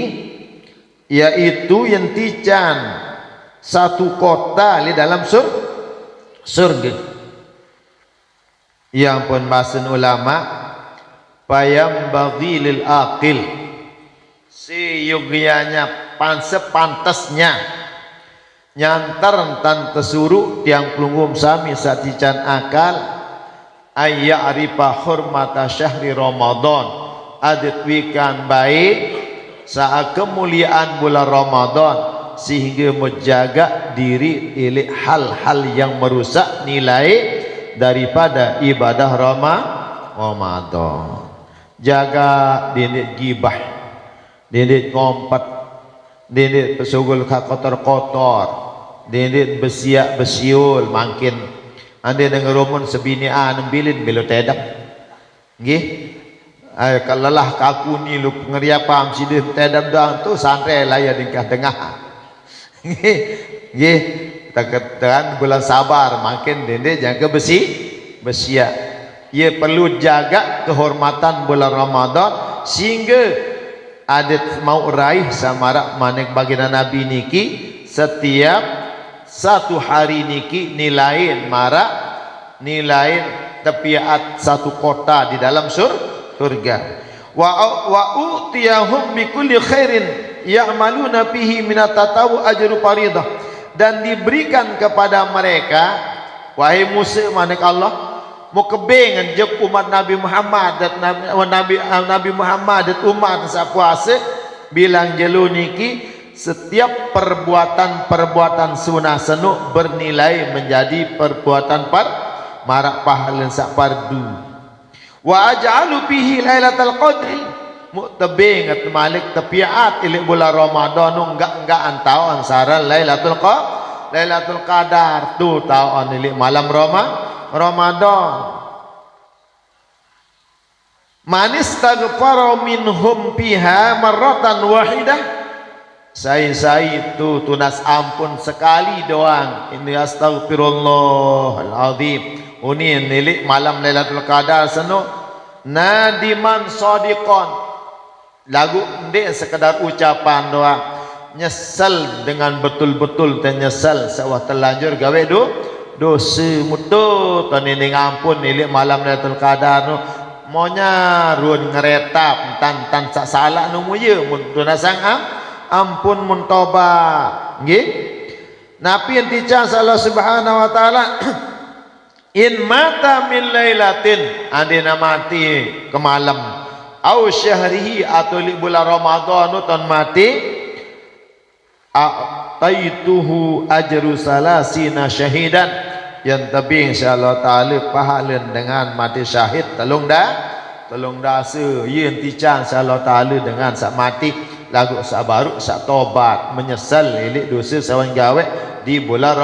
yaitu yang tijan satu kota di dalam surga. Yang pun bahasan ulama payam bagi lil aqil si yogyanya pantasnya nyantar tan tesuruh tiang pelunggum sami satican akal ayya arifa hurmata syahri Ramadan adat wikan baik saat kemuliaan bulan Ramadan sehingga menjaga diri dari hal-hal yang merusak nilai daripada ibadah Ramadan. Jaga dindit gibah, dindit ngompat, dindit pesugul kotor-kotor, dindit besiak besiul makin ande dengan rumun sebinian bilin belo tedak nggih. Kalalah kaku ni lu pengeria paham sidih tedam doang tu santai layar dingkah tengah. Nggih, tekan bulan sabar makin dende jaga besia. Ia perlu jaga kehormatan bulan Ramadan sehingga adat mau raih samarak manik baginda Nabi niki setiap satu hari niki nilain marak nilain tepiat satu kota di dalam surga. Wa utiyahum bi kulli khairin ya'maluna fihi min at-tatawu ajru faridah, dan diberikan kepada mereka wahai Musa manik Allah mau kebengan jep umat Nabi Muhammad dan Nabi Muhammad dan umat sa puasa bilang jelu niki setiap perbuatan sunah senuk bernilai menjadi perbuatan marak pahala sak fardu. Wa aj'alu fihi lailatul qadri mu'tabing at malik tapiat ilik bulan Ramadan enggak antau ansara lailatul qadar tu tahu ilik malam Ramadan. Man istaghfara minhum fiha marratan wahidah, saya itu tunas ampun sekali doang. Ini astaghfirullahal azim. Uni nilik malam Lailatul Qadar seno nadiman sadiqan. Lagu ndek sekedar ucapan doang. Nyesal dengan betul-betul dan nyesal sawah terlanjur gawe dosa mutu tani ning ampun nilik malam Lailatul Qadar no. Monya ruan ngeretap tan sak salah nu ye mun tunasang ampun mun tobat nggih. Nabi intican Allah Subhanahu wa taala in mata min lailatin andina mati ke malam au syahrihi atau li bulan Ramadan ton mati ataituhu ajru salasina syahidan, yang tabing insyaallah taala pahala dengan mati syahid telung dasa yen tican insyaallah taala dengan sak mati lagu sak baru sak tobat menyesal ilik dosa sawan gawe di bulan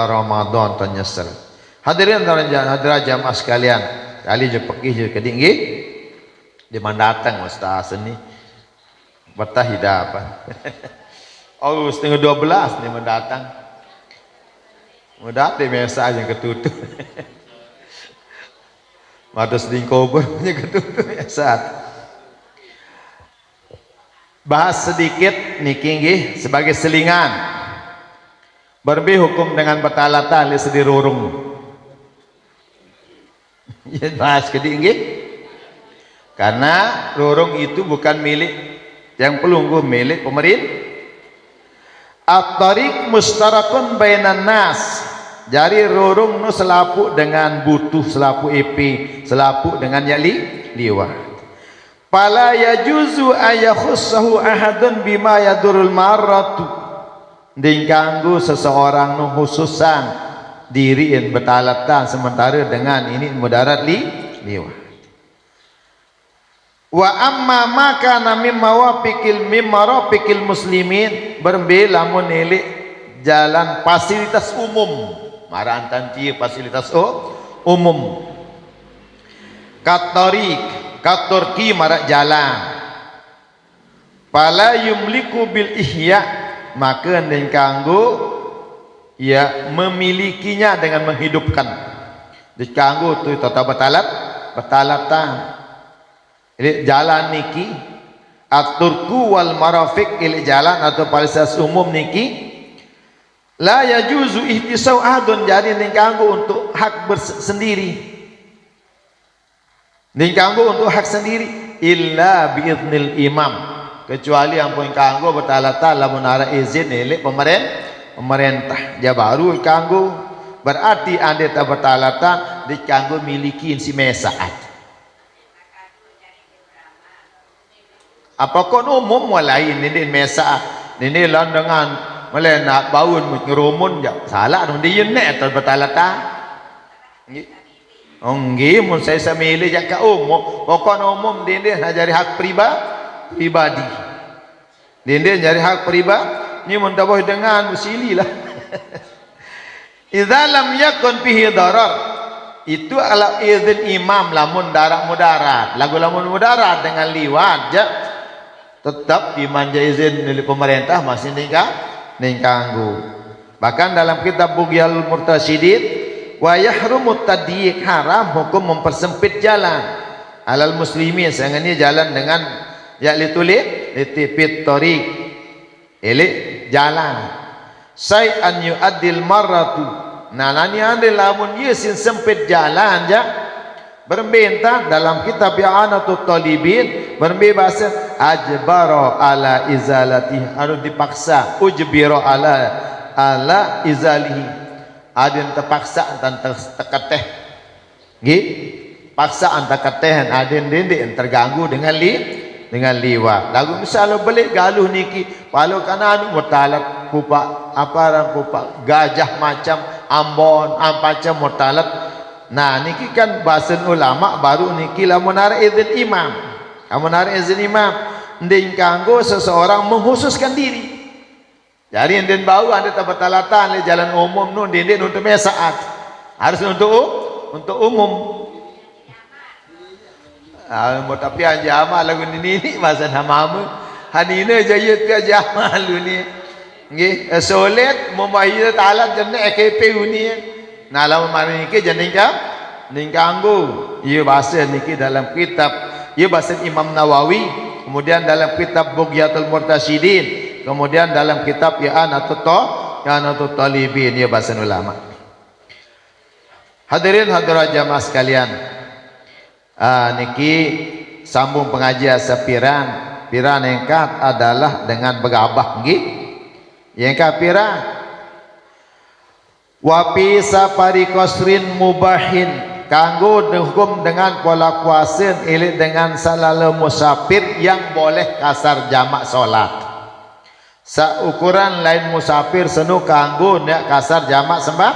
Ramadan ternyesal. Hadirin dan hadirat jamaah sekalian, kali je pergi je ke tinggi di mana datang ustaz ni betah hidapan. Oh setengah 12 ni mendatang. Mudah dia biasa yang ketutup. Mata seding kubur punya ketutup biasa. Bahas sedikit niki nggih sebagai selingan. Berbi hukum dengan batalatan li sedih rurung. Ya bahas kedik nggih. Karena rurung itu bukan milik yang pelunggu, milik pemerintah. At-tariq mustarakun bainan nas. Jari rurung nu selapuk dengan butuh, selapuk epi, selapuk dengan liwat. Fala yajuzu ayakhussahu ahadun bima yadurul marratu. Dingkanggu seseorang nu khususan diriin betalatan sementara dengan ini mudarat liwat. Wa amma maka nami mimarafikil muslimin berbeda lamun nelik jalan fasilitas umum maran tanti fasilitas umum katorki marak jalan pala yumliku bil ihya maka den kanggo ya memilikinya dengan menghidupkan dikanggo tu tata batalatan. Ini jalan niki at-turku wal marafiq il jalan atau fasilitas umum niki la yajuzu ihtisau ahadun jadi ningkanggo untuk hak bersendiri ningkanggo untuk hak sendiri illa biiznil imam kecuali yang pun kanggo betalatan lamun ara izin elek pemerintah ya baru kanggo berarti ande ta betalatan dikanggo miliki si mesaat. Apakah umum walain ini mesa ini landangan mulai nak baun mengerumun je salah dong dia nak atau betalata nggih mun saya samile jak ka umum pokok umum dia nak jadi hak pribadi dia jadi hak pribadi ni mun tabah dengan usililah idza lam yakun fihi darar itu ala izin imam lamun darat mudarat lamun mudarat dengan liwat je tetap dimanja izin dari pemerintah masih ningkanggu. Bahkan dalam kitab Bughyal Murtasyidin wa yahrumut tadyiq haram hukum mempersempit jalan alal muslimin sangani jalan dengan ya litulik litipit tariq ele jalan say an yu'addil marratu nanani ande lamun yesin sempit jalan ja berbentang dalam kitab I'anatul Talibin berbahasa ajbaro ala izalatihi harus dipaksa ujbiro ala izalihi ada yang terpaksa dan terketeh nggih paksa antar keteh ada yang terganggu dengan liwat lagu misalnya balik galuh niki walau kana anu mutalat pupa apa pupa gajah macam ambon macam mutalat. Nah niki kan bahasa ulama baru niki lamun ara izin imam nding kanggo seseorang menghususkan diri jadi ndin bau ada tabatalatan le jalan umum nu ndin untuk mesaat harus untuk umum tapi anjama lagu ini bahasa namamu hanina jayat ka jama lu ni nggih solet mumayyiz taala janna ekp uni nah lamun mari niki ningkanggo ieu bahasa niki dalam kitab ieu bahasa Imam Nawawi kemudian dalam kitab Bughyatul Murtasyidin kemudian dalam kitab I'anatul Talibin ieu bahasa ulama. Hadirin hadirat jamaah sekalian niki sambung pengajian sepiran engkat adalah dengan begabah nggih engkat piran wapi sapari kosrin mubahin kanggo hukum dengan pola kuasin ilik dengan salala musafir yang boleh kasar jamak solat seukuran lain musafir senu kanggo nek kasar jamak sembah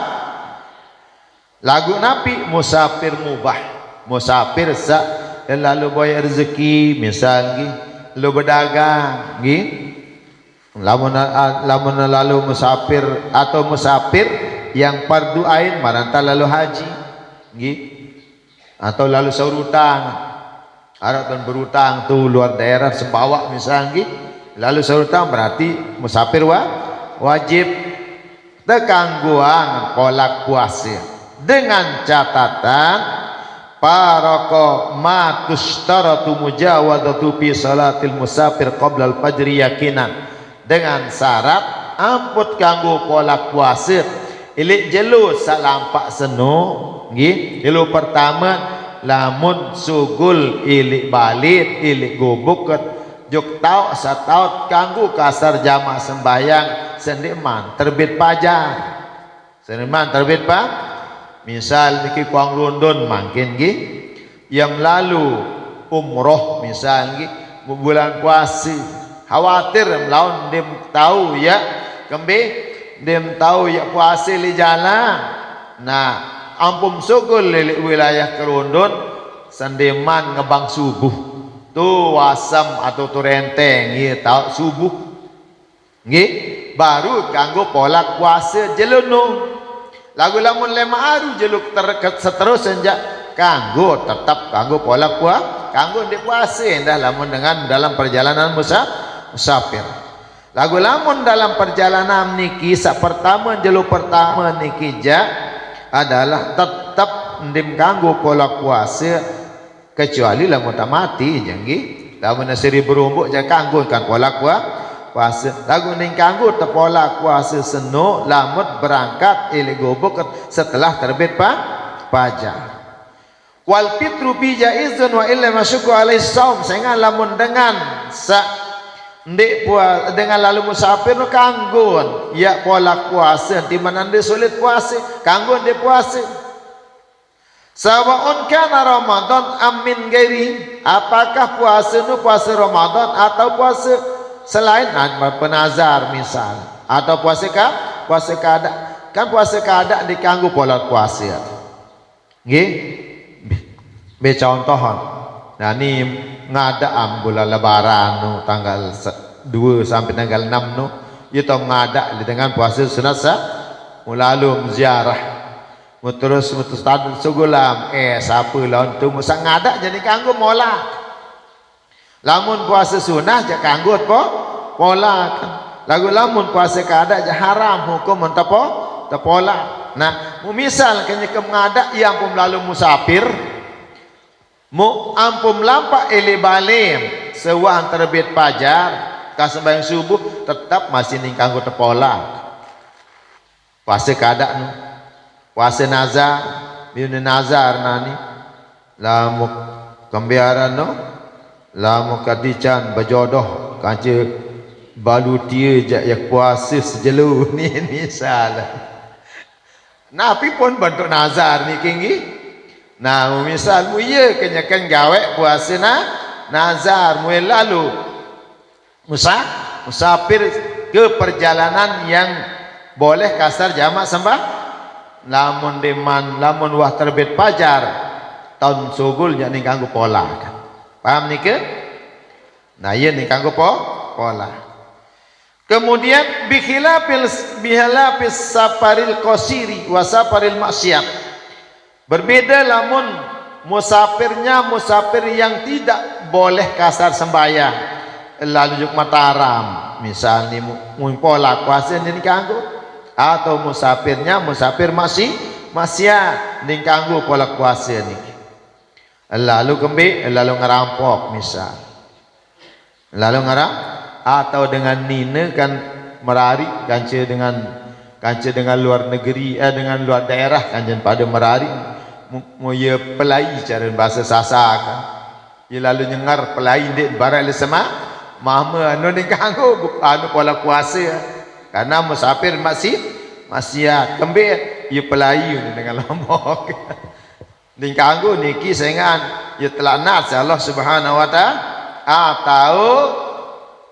lagu napi musafir mubah musafir sa lalu boy rezeki misalnya lu berdagang nggih. Lamun lalu musafir atau musafir yang fardu ain maranta lalu haji nggih, atau lalu sahur utang, harapkan berutang tuh luar daerah Sembawak misalnya nggih, lalu sahur utang berarti musafir wajib tekangguan pola puasa dengan catatan paroko matustaratu mujawadatu fi salatil musafir qabla al-fajri yakinan, dengan syarat amput kanggo pola puasa ilik jelu salampak seno nggih. Jelu pertama lamun sugul ilik balit ilik gubuk juk tau sataut kanggo kasar jamaah sembahyang sendiman terbit pajar, sendiman terbit misal niki kuang London mungkin nggih, yang lalu umroh misal nggih bulan puasa khawatir melawan dem tahu ya kembe dem tahu ya puasa li jalan. Nah ampun sugul li wilayah Kerondon sendeman ngebang subuh tu wasam atau tu renteng nggih tahu subuh nggih baru kanggo pola puasa jelunu. Lagu lamun lema aru jeluk seterusnya senja kanggo tetap kanggo pola puasa kanggo di puasa dah lamun dengan dalam perjalanan musafir. Lagu lamun dalam perjalanan niki sak pertama jelu pertama niki adalah tetap ndim kanggo pola puasa kecuali lamun mati jenggi lamun seri berumbuk ja kanggo kan pola puasa. Lagu ning kanggo te pola puasa seno lamun berangkat ili gobok setelah terbit fajar. Wal fitru bi jaizun wa illa masyuku alaihi saum, sehingga lamun dengan ndek puasa dengan lalu musafir kanggo ya pola puasa di mana ndek sulit puasa kanggo ndek puasa. Sawaun kana Ramadan amin gairi, apakah puasa nu puasa Ramadan atau puasa selain penazar misal, atau puasa kada kan puasa kada dikanggo pola puasa nggih. Be contohan nah ni ngada bulan lebaran no, tanggal 2 sampai tanggal 6 no itu ngada dengan puasa sunat mulalum ziarah terus tadu sugulam siapa lawan tu musa ngada jadi kanggo mola. Lamun puasa sunah ja kanggo pola kan. Lagu lamun puasa kada ja haram hukum tepola. Nah misal kanya ngada yang pun lalu musafir mu ampun lampak ili balim sewang terbit fajar ka sembahyang subuh tetap masih ning kanggo tepola puasa kada nu puasa nazar biun nazar nani lamu kembiaran no lamu kadican berjodoh kanci balutia jak yak puasa sejelu ni misal napi pun bentuk nazar ni kinggi. Nah misal mu ye kenyakan gawe puasa nazar mu lalu musafir ke perjalanan yang boleh kasar jamak sembah lamun deman lamun wah terbit fajar tahun sugul jadi kanggo pola kan. Paham nih ke? Nah iya nih kanggo pola. Kemudian bihilafis saparil qasiri wa saparil maksiat. Berbeda lamun musafirnya musafir yang tidak boleh kasar sembahyang lalu juk mataram misal ni pola puasa ni kanggo, atau musafirnya musafir maksiat ni kanggo pola puasa ni lalu lalu ngerampok misal lalu atau dengan nina kan merari kanca dengan luar negeri dengan luar daerah kanjen pada merari mu ye pelai cara bahasa Sasak kan ye lalu nyengar pelai dek barat le sama mama anu ni kanggo anu pola puasa karena musafir maksiat kembe ye pelai dengan lombok ni kanggo niki sengan ye telanat Allah Subhanahu wa taala atau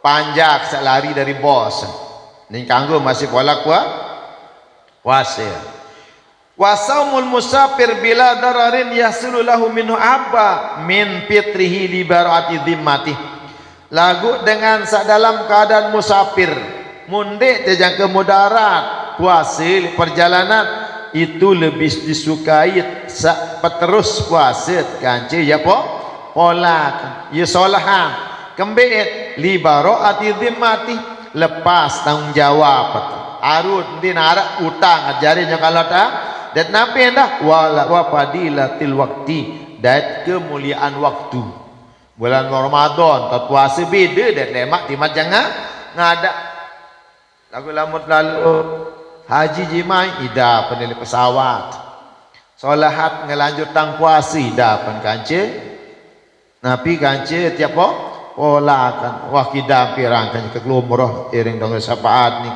panjak selari dari bos ni kanggo masih pola puasa. Wasaumul musafir bila dararin yasulu lahu minhu abba min fitrihi li barati dhimmati. lagu dengan dalam keadaan musafir mundik te jangka mudarat puasa perjalanan itu lebih disukai peterus puasa kanci ya pola ya solahan kembet li baroati dhimmati lepas tanggung jawab arut dinara utang ajarinya kalau tak dan nabi dah wala wa fadilatil waqti dan kemuliaan waktu bulan Ramadan tak puasa beda dan lemak timat jangan ngada lagu lamut lalu haji jimai ida penilai pesawat solahat ngelanjutang puasa ida pen kance nabi kance tiap pola kan wah kidam pirang kan ke lumrah iring dong syafaat ni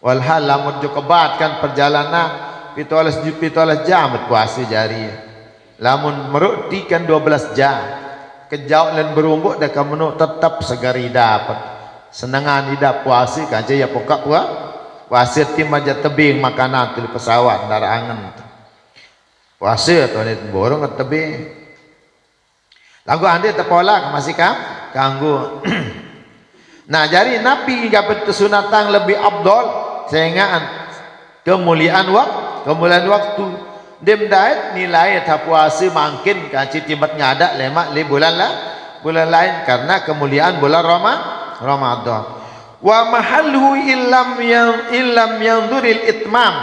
walhal lamut jo kebat kan perjalanan pitolas jam puasa jari lamun merukti kan 12 jam kejauh dan berumbuk dah kamu tetap segari dapat senangan hidup puasa kan ya pokok puasa tim aja tebing makanan di pesawat darah angen puasa tu ni borong ke tebing lagu anda terpola masih kanggu nah jadi nabi dapat kesunatan lebih abdol sehingga kemuliaan waktu dem daet nilai ta puasa makin kaci tibat ngadak lemak le bulan lain karena kemuliaan bulan Ramadan wa mahalhu illam yanzuril itmam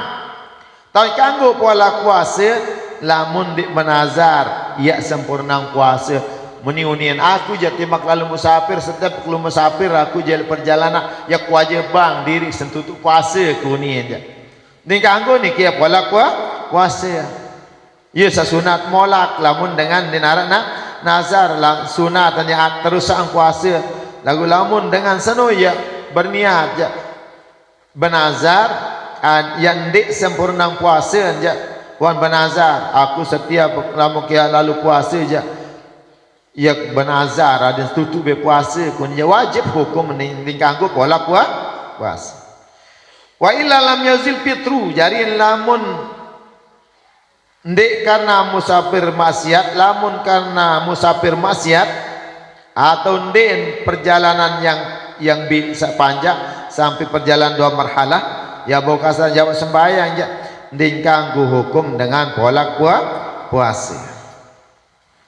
ta kanggo pola puasa lamun di menazar ya sempurna puasa muni-unian aku jadi mak lalu musafir setiap kalau musafir aku jadi perjalanan ya kewajiban diri sentutuk puasa kunian je ni kanggo ni kia pola puasa ya sasunat molak lamun dengan dinarak nazar lah sunat hanya terus ang puasa lagu lamun dengan seno ya berniat ya benazar yang dik sempurna puasa je wan benazar aku setiap lamun kia lalu puasa je ya benazar ada tutup berpuasa kunya wajib hukum kanggo pola puasa wa illa lam yazil fitru jadi lamun ndek karena musafir maksiat lamun karena musafir maksiat atau ndek perjalanan yang bisa panjang sampai perjalanan 2 marhalah ya bokasan jawab sembahyang je ndek kanggo hukum dengan pola puasa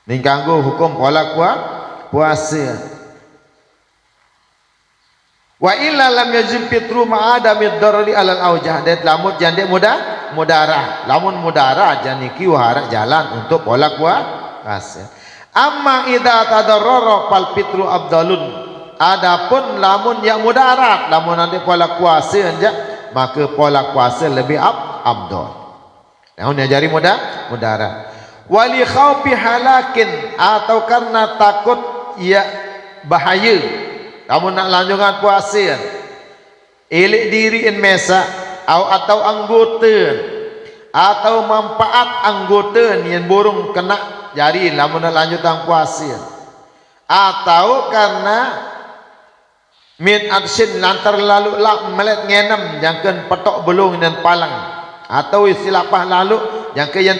ndek kanggo hukum pola puasa wa illa lam yazil fitru ma'adamid darari alal aujah dan lamun jande mudara lamun mudara janiki wahara jalan untuk pola puasa amma idza tadarrara fal fitru afdalun adapun lamun yang mudarat lamun nanti pola puasa anja maka pola puasa lebih afdal lamun diajari mudara wali khaufi halakin atau karena takut ya bahaya kamu nak lanjutkan puasa elek diri in mesa atau anggota atau manfaat anggota yang burung kena jari lamun nak lanjutkan puasa atau karena min action lantar lalu melet ngenem jangken petok belung dan palang atau istilah lalu jangke yang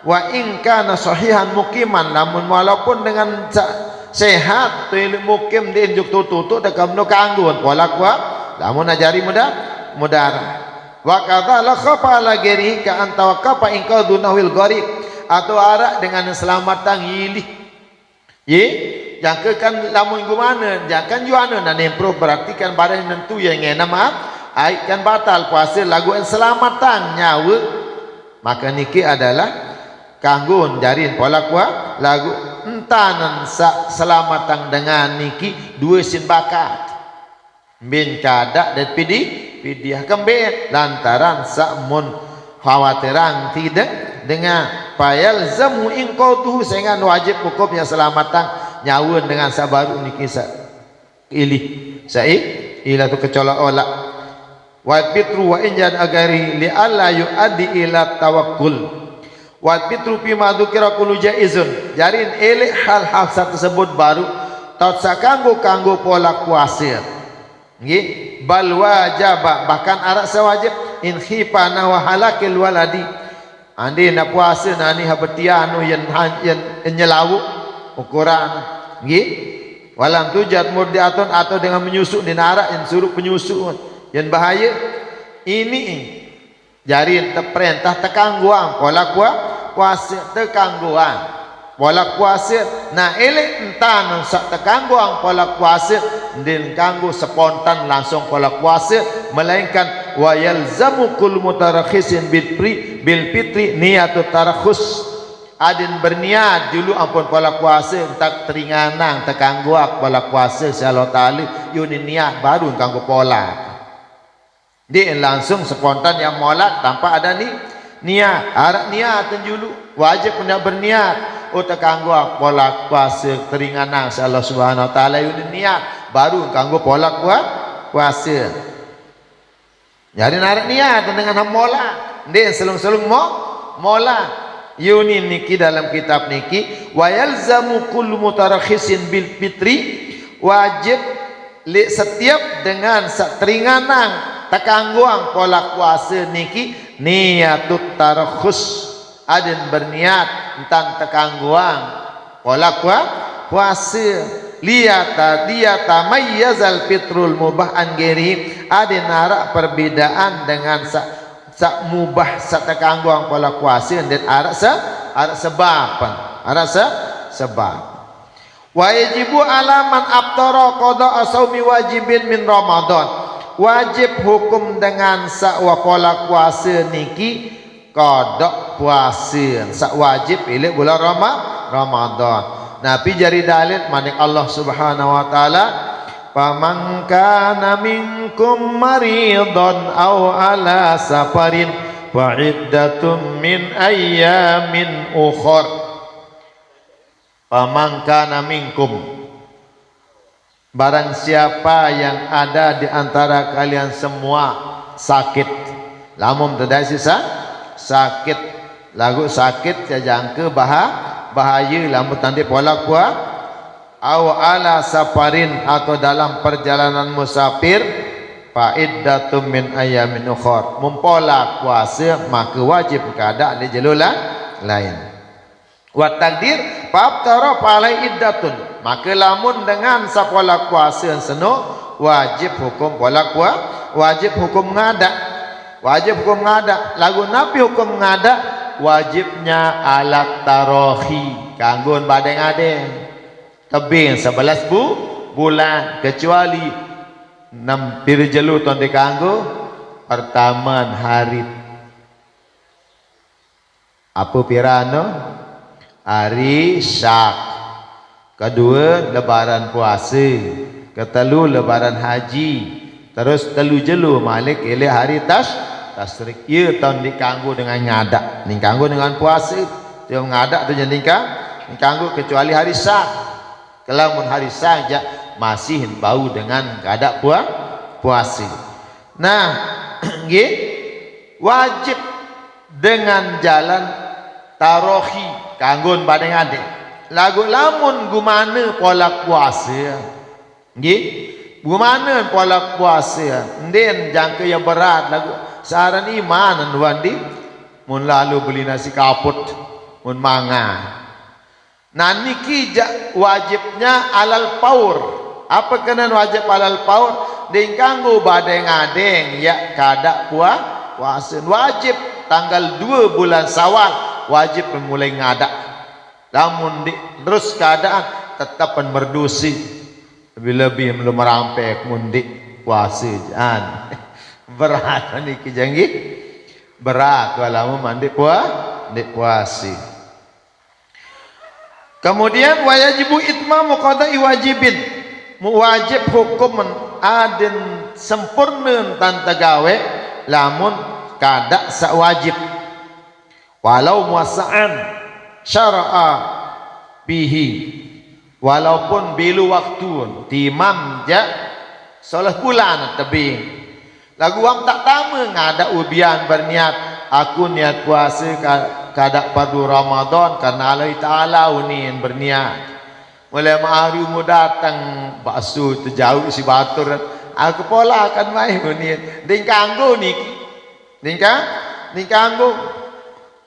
wa in kana sahihan mukiman namun walaupun dengan sehat tu mukim dia injuk tutup dah kamu kangguan pola lamun ajari mudara wa kadza la khafa la ghairi ka anta waqafa in qadunahil gharib atau arak dengan selamatan yili ye jangka kan lamun gimana jangan juana dan improve berarti kan barang nentu yang ngena maaf ai kan batal puasa lagu selamatan nyawa maka niki adalah kanggun jarin pola lagu entanan selamatan dengan niki dua sin bakat bin kadak dan pidiah kembali lantaran sakmun khawatiran tidak dengan payal zamu ingqautuhu sehingga wajib hukumnya selamatan nyawa dengan sabaru niki ilih ila tu kecolak olak wa fitru wa injad agari li alla yuaddi ila tawakkul wa fitru fi ma dzukira kullu jaizun jarin elek hal-hal tersebut baru tak kanggo pola puasa nggih bal wajaba bahkan arak sewajib in khifana wa halakil waladi andi nak puasa nani habetianu yang nyelawu ukuran nggih walam tujad murdiatun atau dengan menyusuk di narak yang suruh penyusuk yang bahaya ini jari terperintah tekangguang pola puasa tekangguang pola puasa nah elek entan sak tekangguang pola puasa din kanggo spontan langsung pola puasa melainkan wa yalzamu kul mutarakhisin bil fitri niyatut tarakhus adin berniat dulu ampun pola puasa tak teringanang tekangguak pola puasa Allah Ta'ala yuni niat baru kanggo pola dia langsung spontan yang molak tanpa ada niat harap niat dulu wajib punya berniat tekangguak pola puasa teringanang Allah Subhanahu Wa Ta'ala yuni niat baru kanggo pola puasa jadi narik niat dengan molak dia selung-selung molak Yuni niki dalam kitab niki wa yalzamu kullu mutarakhisin bil fitri wajib li setiap dengan teringanang tekangguang pola puasa niki niyatut tarakhus adin berniat entan tekangguang pola puasa dia tamayyazal fitrul mubah an ghairi adin narak perbedaan dengan sak mubah sak tekangguang pola puasa dan arak sebab wajibu alaman aftara qada asaumi wajibin min Ramadan wajib hukum dengan sak pola puasa niki qada puasa sak wajib ile bulan Ramadan nabi jari dalil manik Allah Subhanahu Wa Ta'ala faman kana minkum maridun aw ala safarin fa iddatum min ayyamin ukhra faman kana minkum barang siapa yang ada di antara kalian semua sakit lamun tidak sisa sakit lagu sakit jangka bahaya lamun tanda pola aw ala safarin atau dalam perjalanan musafir fa iddatum min ayamin ukhra mempola puasa maka wajib kada di jalur lain wa takdir fa aftara fa alai iddatun maka lamun dengan sapola puasa seno wajib hukum pola wajib hukum ngada lagu nabi hukum ngada wajibnya alat tarohi kanggo badeng adeng tebing 11 bulan kecuali 6 pirjelu ton dikanggo pertama hari apa pirano hari syak kedua lebaran puasa ketelu lebaran haji terus telu jelu malik ile hari tasrik ia tahun dikanggo dengan ngadak dikanggo dengan puasa dia ngadak tu jadi dikanggo kecuali hari syak kelamun hari saja masih bau dengan kada puasa. Nah, nggih wajib dengan jalan tarohi kanggon badeng ade. Lagu lamun gumana pola puasa. Nggih, gumana pola puasa. Nden jangka yang berat lagu saran iman wandi mun lalu beli nasi kaput mun manga. Nah niki wajibnya alal paur. Apa kena wajib alal paur? Ding kanggo badeng adeng ya kada puasa. Wajib tanggal 2 bulan Syawal wajib memulai ngadak. Namun terus keadaan tetap berdosi. Lebih-lebih belum merampai mundi puasa jangan. Berat niki jangi. Berat walau mandi puasa. Kemudian wajibu itmamu qada'i wajibin wajib hukum adin sempurna tanta gawe lamun kada sak wajib walau muasa'an syara'a bihi walaupun bilu waktu timam ja solah bulan tebing lagu am tak tama ngada ubian berniat aku niat puasa kada padu Ramadan karena Allah Ta'ala unin berniat mulai hari mu datang bakso terjauh si batur aku pola akan main unin ding kanggo niki ding kanggo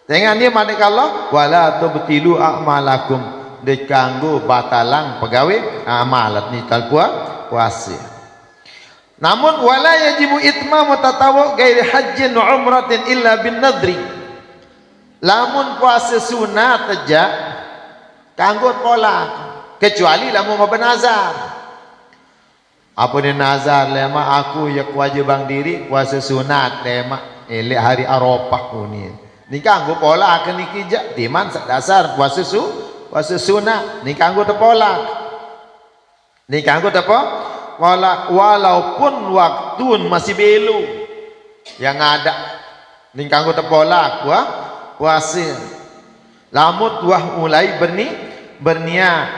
dengan ni manik Allah wala tubtilu a'malakum dikanggu batalang pegawai amalat ni tal puasa. Namun wala yajibu itmamu tatawu gairi hajjin wa umratin illa bin nadri. Lamun puasa sunat aja kanggo pola kecuali lamun mau bernazar. Apa ni nazar lema aku ya kewajiban diri puasa sunat lema elek hari Arafah ni. Ni kanggo pola akan nikija timan dasar puasa sunat ni kanggo tepola. Ni kanggo tepo walaupun waktu masih belu yang ada ni kanggo tepola puasa. Lamun wah mulai berniat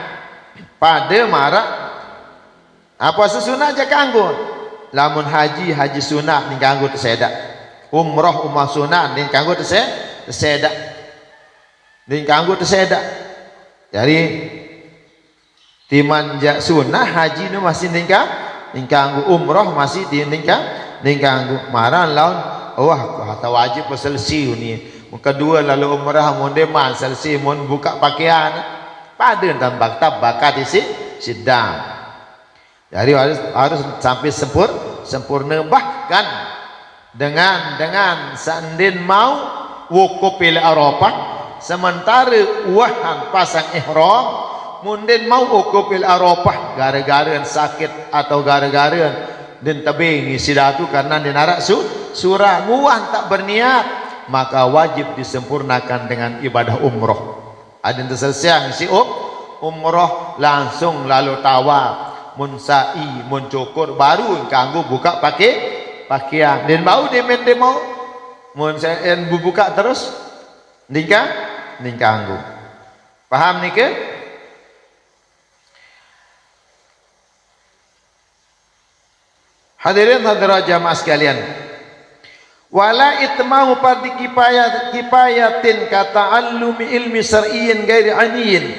pada marak puasa sunat aja kanggo. Lamun haji sunat ni kanggo tersedak. Umrah sunat ni kanggo tersedak. Ni kanggo tersedak. Jadi timanja sunnah haji nu masih kanggo umrah masih kanggo maran laun wah kata wajib selesai ni. Kedua lalu umrah mun deman selesai mun buka pakaian pada tambak bakat isi sidang. Jadi harus sampai sempurna bahkan dengan sandin mau wukuf ila Arafah sementara wahan pasang ihram mundin mau wukuf ila Arafah gara-gara sakit atau gara-gara din tabing sidatu karena dinarak surah nguan tak berniat maka wajib disempurnakan dengan ibadah umroh. Ada yang terselesai si umroh langsung lalu tawaf mun sa'i mun cukur baru kanggo buka pakaian dan mau demen mau mun sen buka terus nikah kanggo. Paham nih ke? Hadirin hadirat jamaah sekalian, wala itmahu fardi kifayatin kata'allumi ilmi syar'iyyin ghairi aniyin,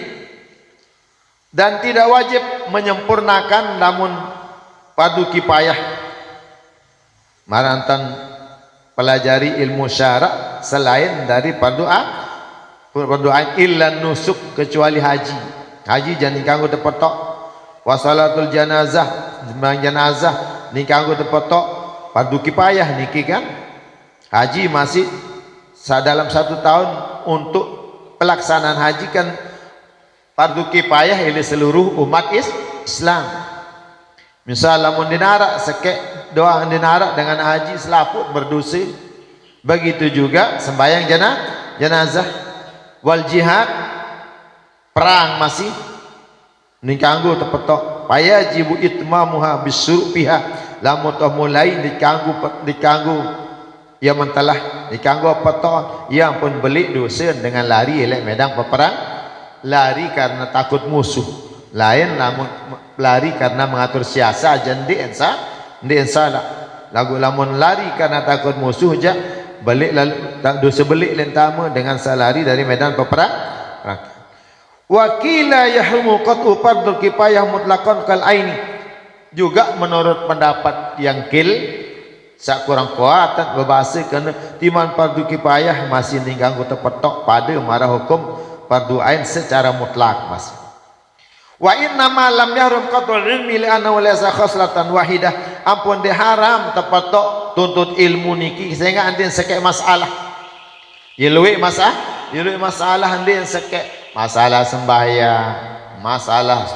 dan tidak wajib menyempurnakan namun fardu kifayah marantan pelajari ilmu syarak selain dari fardu ain illa nusuk kecuali haji jangan kanggo tepetok wa salatul janazah sembahyang janazah ni kanggo tepetok fardu kifayah niki kan. Haji masih dalam 1 tahun untuk pelaksanaan haji kan fardu kifayah oleh seluruh umat Islam. Misal lamun dinarak sekek doa dinarak dengan haji selaput berdosa. Begitu juga sembahyang jenazah wal jihad perang masih ni kanggo tepetok payajibu itmamuha bisurufiha lamun mulai dikanggo ia mentalah dikanggo petok yang pun beli dosa dengan lari elek medang peperang lari karena takut musuh lain namun lari karena mengatur siasat jendi ensa lagu lamun lari karena takut musuh je balik lalu dosa beli lentama dengan salari dari medan peperang. Wakila yahrumu qat'u fardul kifayah mutlaqan kal aini, juga menurut pendapat yang sak kurang kuatan berbahasa kerana timan fardu kifayah masih diganggu terpetok pada marah hukum fardu ain secara mutlak masih. Wa inna ma lam yahrum qat'ul ilmi li annahu laysa khaslatan wahidah, ampun diharam terpetok tuntut ilmu niki sehingga andin sekek masalah yelui masalah andin sekek masalah sembahyang, masalah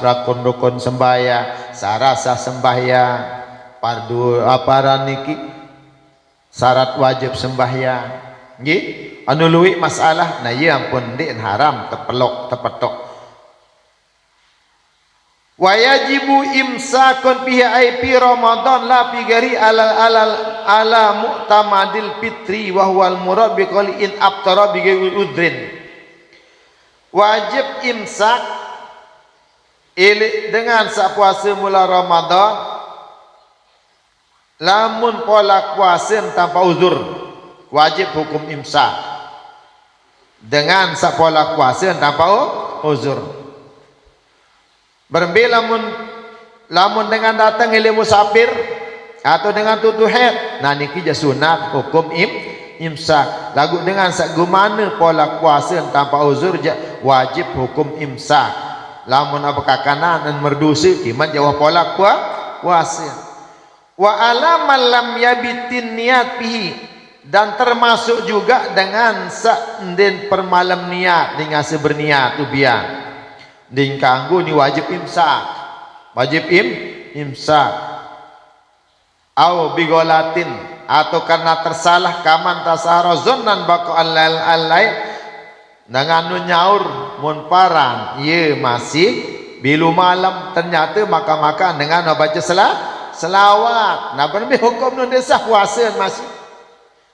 rukun sembahyang, sarasa sembahyang, fardu apa niki syarat wajib sembahyang nggih anu luwih masalah nah ieu ampun din haram tepetok. Wa yajibu imsakun fihi ay fi ramadan la fi gari ala mu'tamadil fitri wa huwal murad bi qouli in aftara bi ghairi udrin. Wajib imsak dengan puasa mula Ramadan lamun pola puasa tanpa uzur wajib hukum imsak dengan pola puasa tanpa uzur. Berbeda lamun dengan datang ilmu musafir atau dengan tutu haid nah niki je sunat hukum imsak. Lagu dengan sagumana pola puasa tanpa uzur wajib hukum imsak. Lamun apakah kanan dan merdusa kiman jawab pola puasa. Wa alaman lam yabitin niat bihi, dan termasuk juga dengan senden permalam niat dengan seberniat tu biar ding kanggo ni wajib imsak. Wajib imsak. Au bigolatin, atau karena tersalah kaman tasahara zonnan baqa al-lail dengan nyaur mun paran ye masih bilu malam, ternyata maka dengan baca selawat. Nah berbe hukum nun desa puasa masih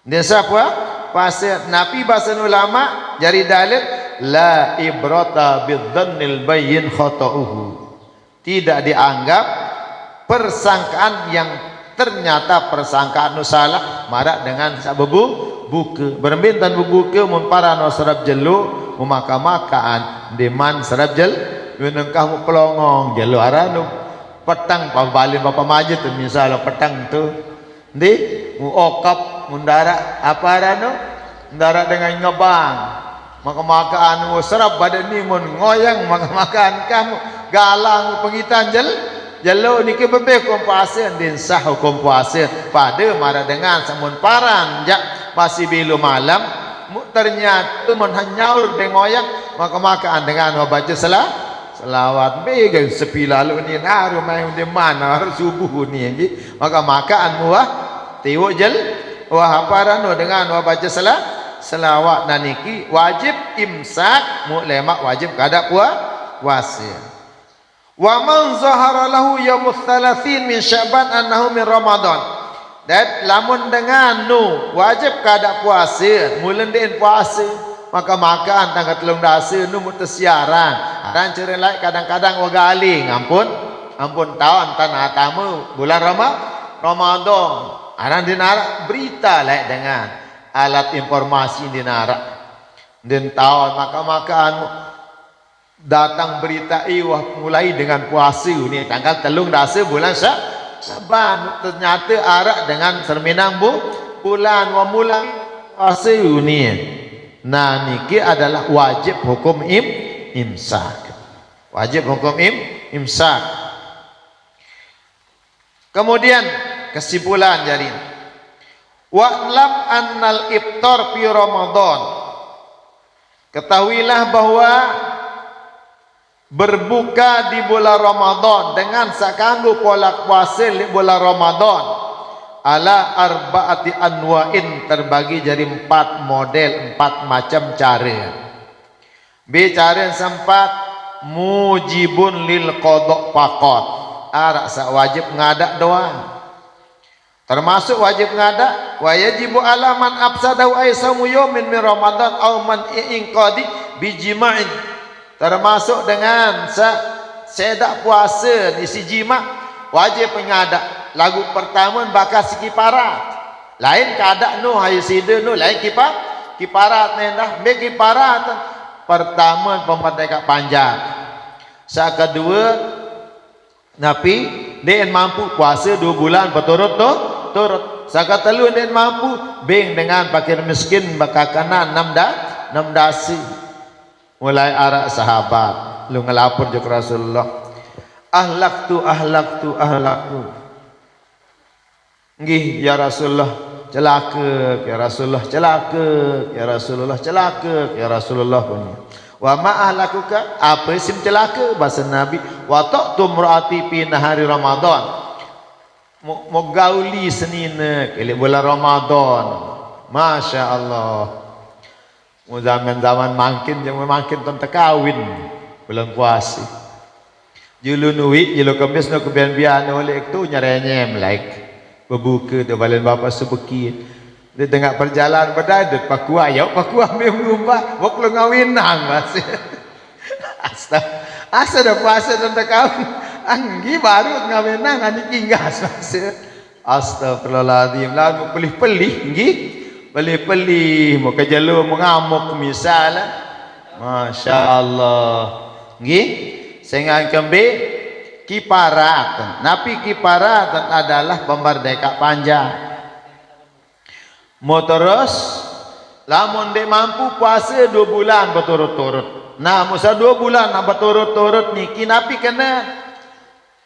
desa puasa. Nabi bahasa ulama jari dalil la ibrata bidzannil bayyin khata'uhu, tidak dianggap persangkaan yang ternyata persangkaan nu salah marak dengan sabebu buka bermintan buka mun para no serap jelu maka-makaan deman serap jel menengkah mu pelongong jelu aranu petang pabalin bapa majid tu misalnya petang tu di mu okap mundara apa aranu mundara dengan ngebang maka-makaan mu serap badan ni mun ngoyang maka-makaan kamu galang pengitan jelo niki bebe kompasir din sah hukum puasa pada marah dengan samun paran jak masih bilu malam ternyata menhanyaur dengoyak maka-makaan dengan baca selawat bega sepi lalu ni naru mai di mana subuh ni maka-makaan muah tiwuk jel wah paran dengan baca selawat dan niki wajib imsak mu lemak wajib kada puasa. Wa man zahara lahu yaumul thalathin min Sya'ban annahu min Ramadan, dan lamun dengan nu wajib kada puasa mulen den puasa maka makan tanggal telung dasa nu mutasiaran dan cerita lain kadang-kadang wagaling ampun tahun tanah tamu bulan Ramadan aran dinarak berita lain dengan alat informasi dinarak den tahun maka makan datang berita iwah mulai dengan puasa ni tanggal telung dasa bulan Syaban, ternyata arak dengan serminang bulan wa mulai puasa ni. Nah niki adalah wajib hukum imsak. Wajib hukum imsak. Kemudian kesimpulan jadi wa'lam annal iftar fi Ramadan, ketahuilah bahwa berbuka di bulan Ramadan dengan sakanggu pola puasa di bulan Ramadan ala arbaati anwa'in, terbagi jadi 4 model, 4 macam cara. Bicara sempat mujibun lil qada faqat, arak sak wajib ngadak doang. Termasuk wajib ngadak wa yajibu ala man afsadahu ay saumu yawmin min Ramadan aw man inqadi bi jima'in, termasuk dengan sedak puasa di si jima wajib pengadak. Lagu pertama bakal si kiparat lain kadak nu hayu sida nu lain kiparat nendah be kiparat pertama pemerdeka panjang, sa kedua napi den mampu puasa 2 bulan berturut turut, sa ketelu den mampu beng dengan fakir miskin bakakana 6 dasi. Mulai arak sahabat lu ngelapor je Rasulullah, ahlaktu nggih ya Rasulullah celaka, ya Rasulullah celaka, ya Rasulullah celaka, ya Rasulullah punya. Wa ma ahlakuka, apa isim celaka bahasa Nabi, wa taqtu mraati fi nahari Ramadan, mo gauli senina kali bulan Ramadan. Masya Allah, zaman makin ton kawin bulan puasa julu nuwi julu kemis no kebian-bian oleh itu nyarenyem like berbuka tu balen bapa sebeki dia tengah perjalanan berdadut pakua ya pakua memumba wak lu ngawinang masih asa dah puasa ton kawin anggi baru ngawinang ani kinggas masih astagfirullahaladzim lagu pelih-pelih nggih beli-beli mau ke jalur mengamuk misalnya. Masya Allah nggih sehingga kembe kiparat, napi kiparat adalah pemerdeka panjang. Mau terus lamun dek mampu puasa 2 bulan berturut-turut. Nah, musa 2 bulan nak berturut-turut ni kinapi kena.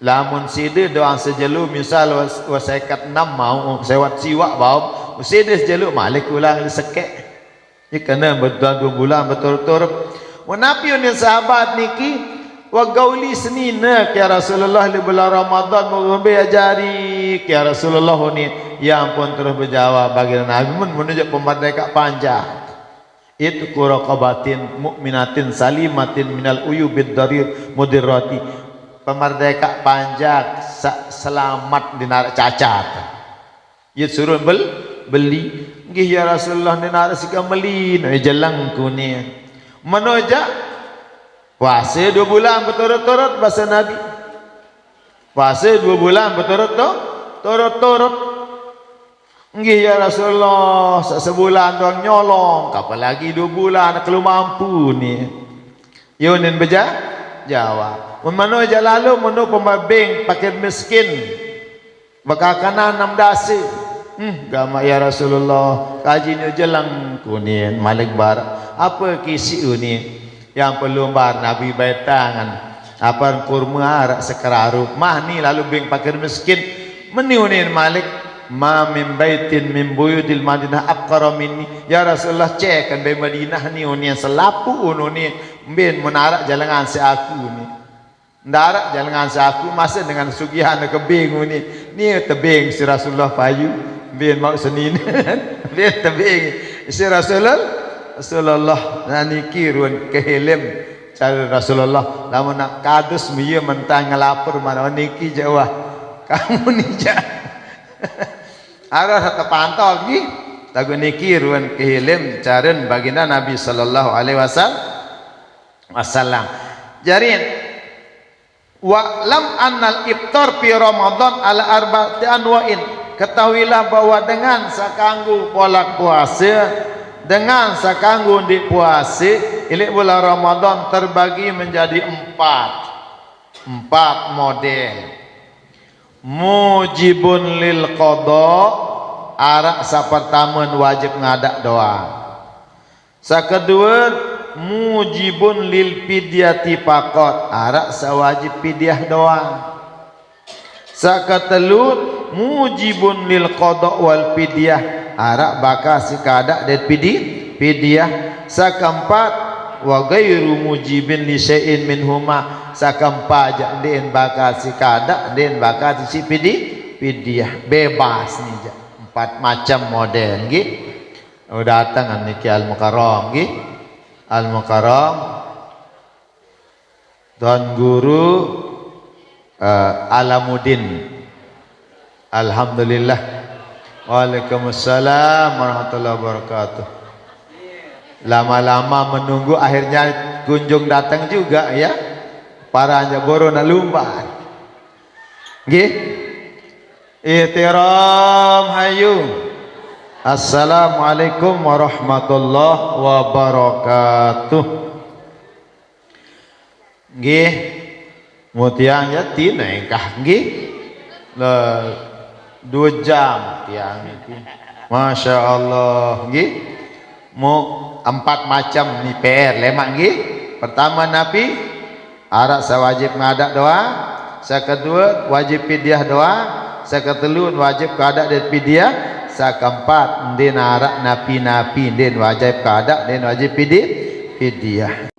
Lamun sida doang sejelu misal wasaikat 6 mau sewat siwak bau. Sida sejelu malik ulang sekek. Ni kena betul 2 bulan berturut-turut. Menapi ni sahabat niki wa gauli senina ya Rasulullah di bulan Ramadan mau ajari ya Rasulullah ni yang pun terus berjawab bagi Nabi menunjuk pemerdeka panjang. Itu quraqabatin mukminatin salimatin minal uyubid darir mudirrati. Pemerdeka panjang selamat di narak cacat. Ia suruh beli. Nggih ya Rasulullah ni narak sika beli no jelang ku ni. Menojak puasa 2 bulan berturut-turut bahasa Nabi. Puasa 2 bulan berturut-turut. Nggih ya Rasulullah, sebulan doang nyolong, kapan lagi 2 bulan kalau mampu ni. Yunin jawab. Mano aja lalu mano pemabing pakai miskin. Bakakanan 6 dasi. Gama ya Rasulullah, kaji ni jelang kunin malik bar. Apa kisi ni yang perlu bar Nabi baitangan. Apa kurma arak sekeraru. Mah ni lalu bing pakai miskin. Meniunin malik. Ma min baitin min buyutil Madinah abqara minni ya Rasulullah cekan be Madinah ni unian selapu ni ben menarak jalangan si aku ni ndarak jalangan si aku masa dengan sugihan ke bing ni tebing si Rasulullah payu ben mau senin ben tebing si Rasulullah nani kirun kehelem cara Rasulullah lamun nak kadus miye mentang ngelapar mana niki Jawa kamu ni Arah satu pantau lagi lagu niki ruan kehilim caren baginda Nabi sallallahu alaihi wasallam. Jarin wa lam annal iftar fi Ramadan ala arba'ati anwa'in. Ketahuilah bahwa dengan sakanggu pola puasa dengan sakanggu di puasa ilik bulan Ramadan terbagi menjadi 4 model. Mujibun lil qada arak sa pertama wajib ngadak doa. Sa kedua mujibun lil fidyati faqat arak sa wajib fidyah doa. Sa ketelut mujibun lil qada wal fidyah arak bakal si kadak dan fidyah. Sa keempat wa ghairu mujibin li syai'in minhuma sakempa jak den bakal si kadak den bakal si fidyah bebas ni je 4 macam model nggih. Datang niki Al Mukarram nggih. Al Mukarram Tuan Guru Alamuddin. Alhamdulillah. Waalaikumsalam warahmatullahi wabarakatuh. Lama-lama menunggu akhirnya kunjung datang juga ya. Para Jaboro na lumba. Nggih. Ihtiram hayu. Assalamualaikum warahmatullahi wabarakatuh. Nggih. Mutiang ya tinengkah nggih. 2 jam tiang iki. Masya Allah nggih. Mau 4 macam ni PR lemak nggih. Pertama Nabi arak sa wajib ngadak doa, sa kedua wajib fidyah doa, sa ketelut wajib kadak dan fidyah, sa keempat den arak napi den wajib kadak den wajib fidyah.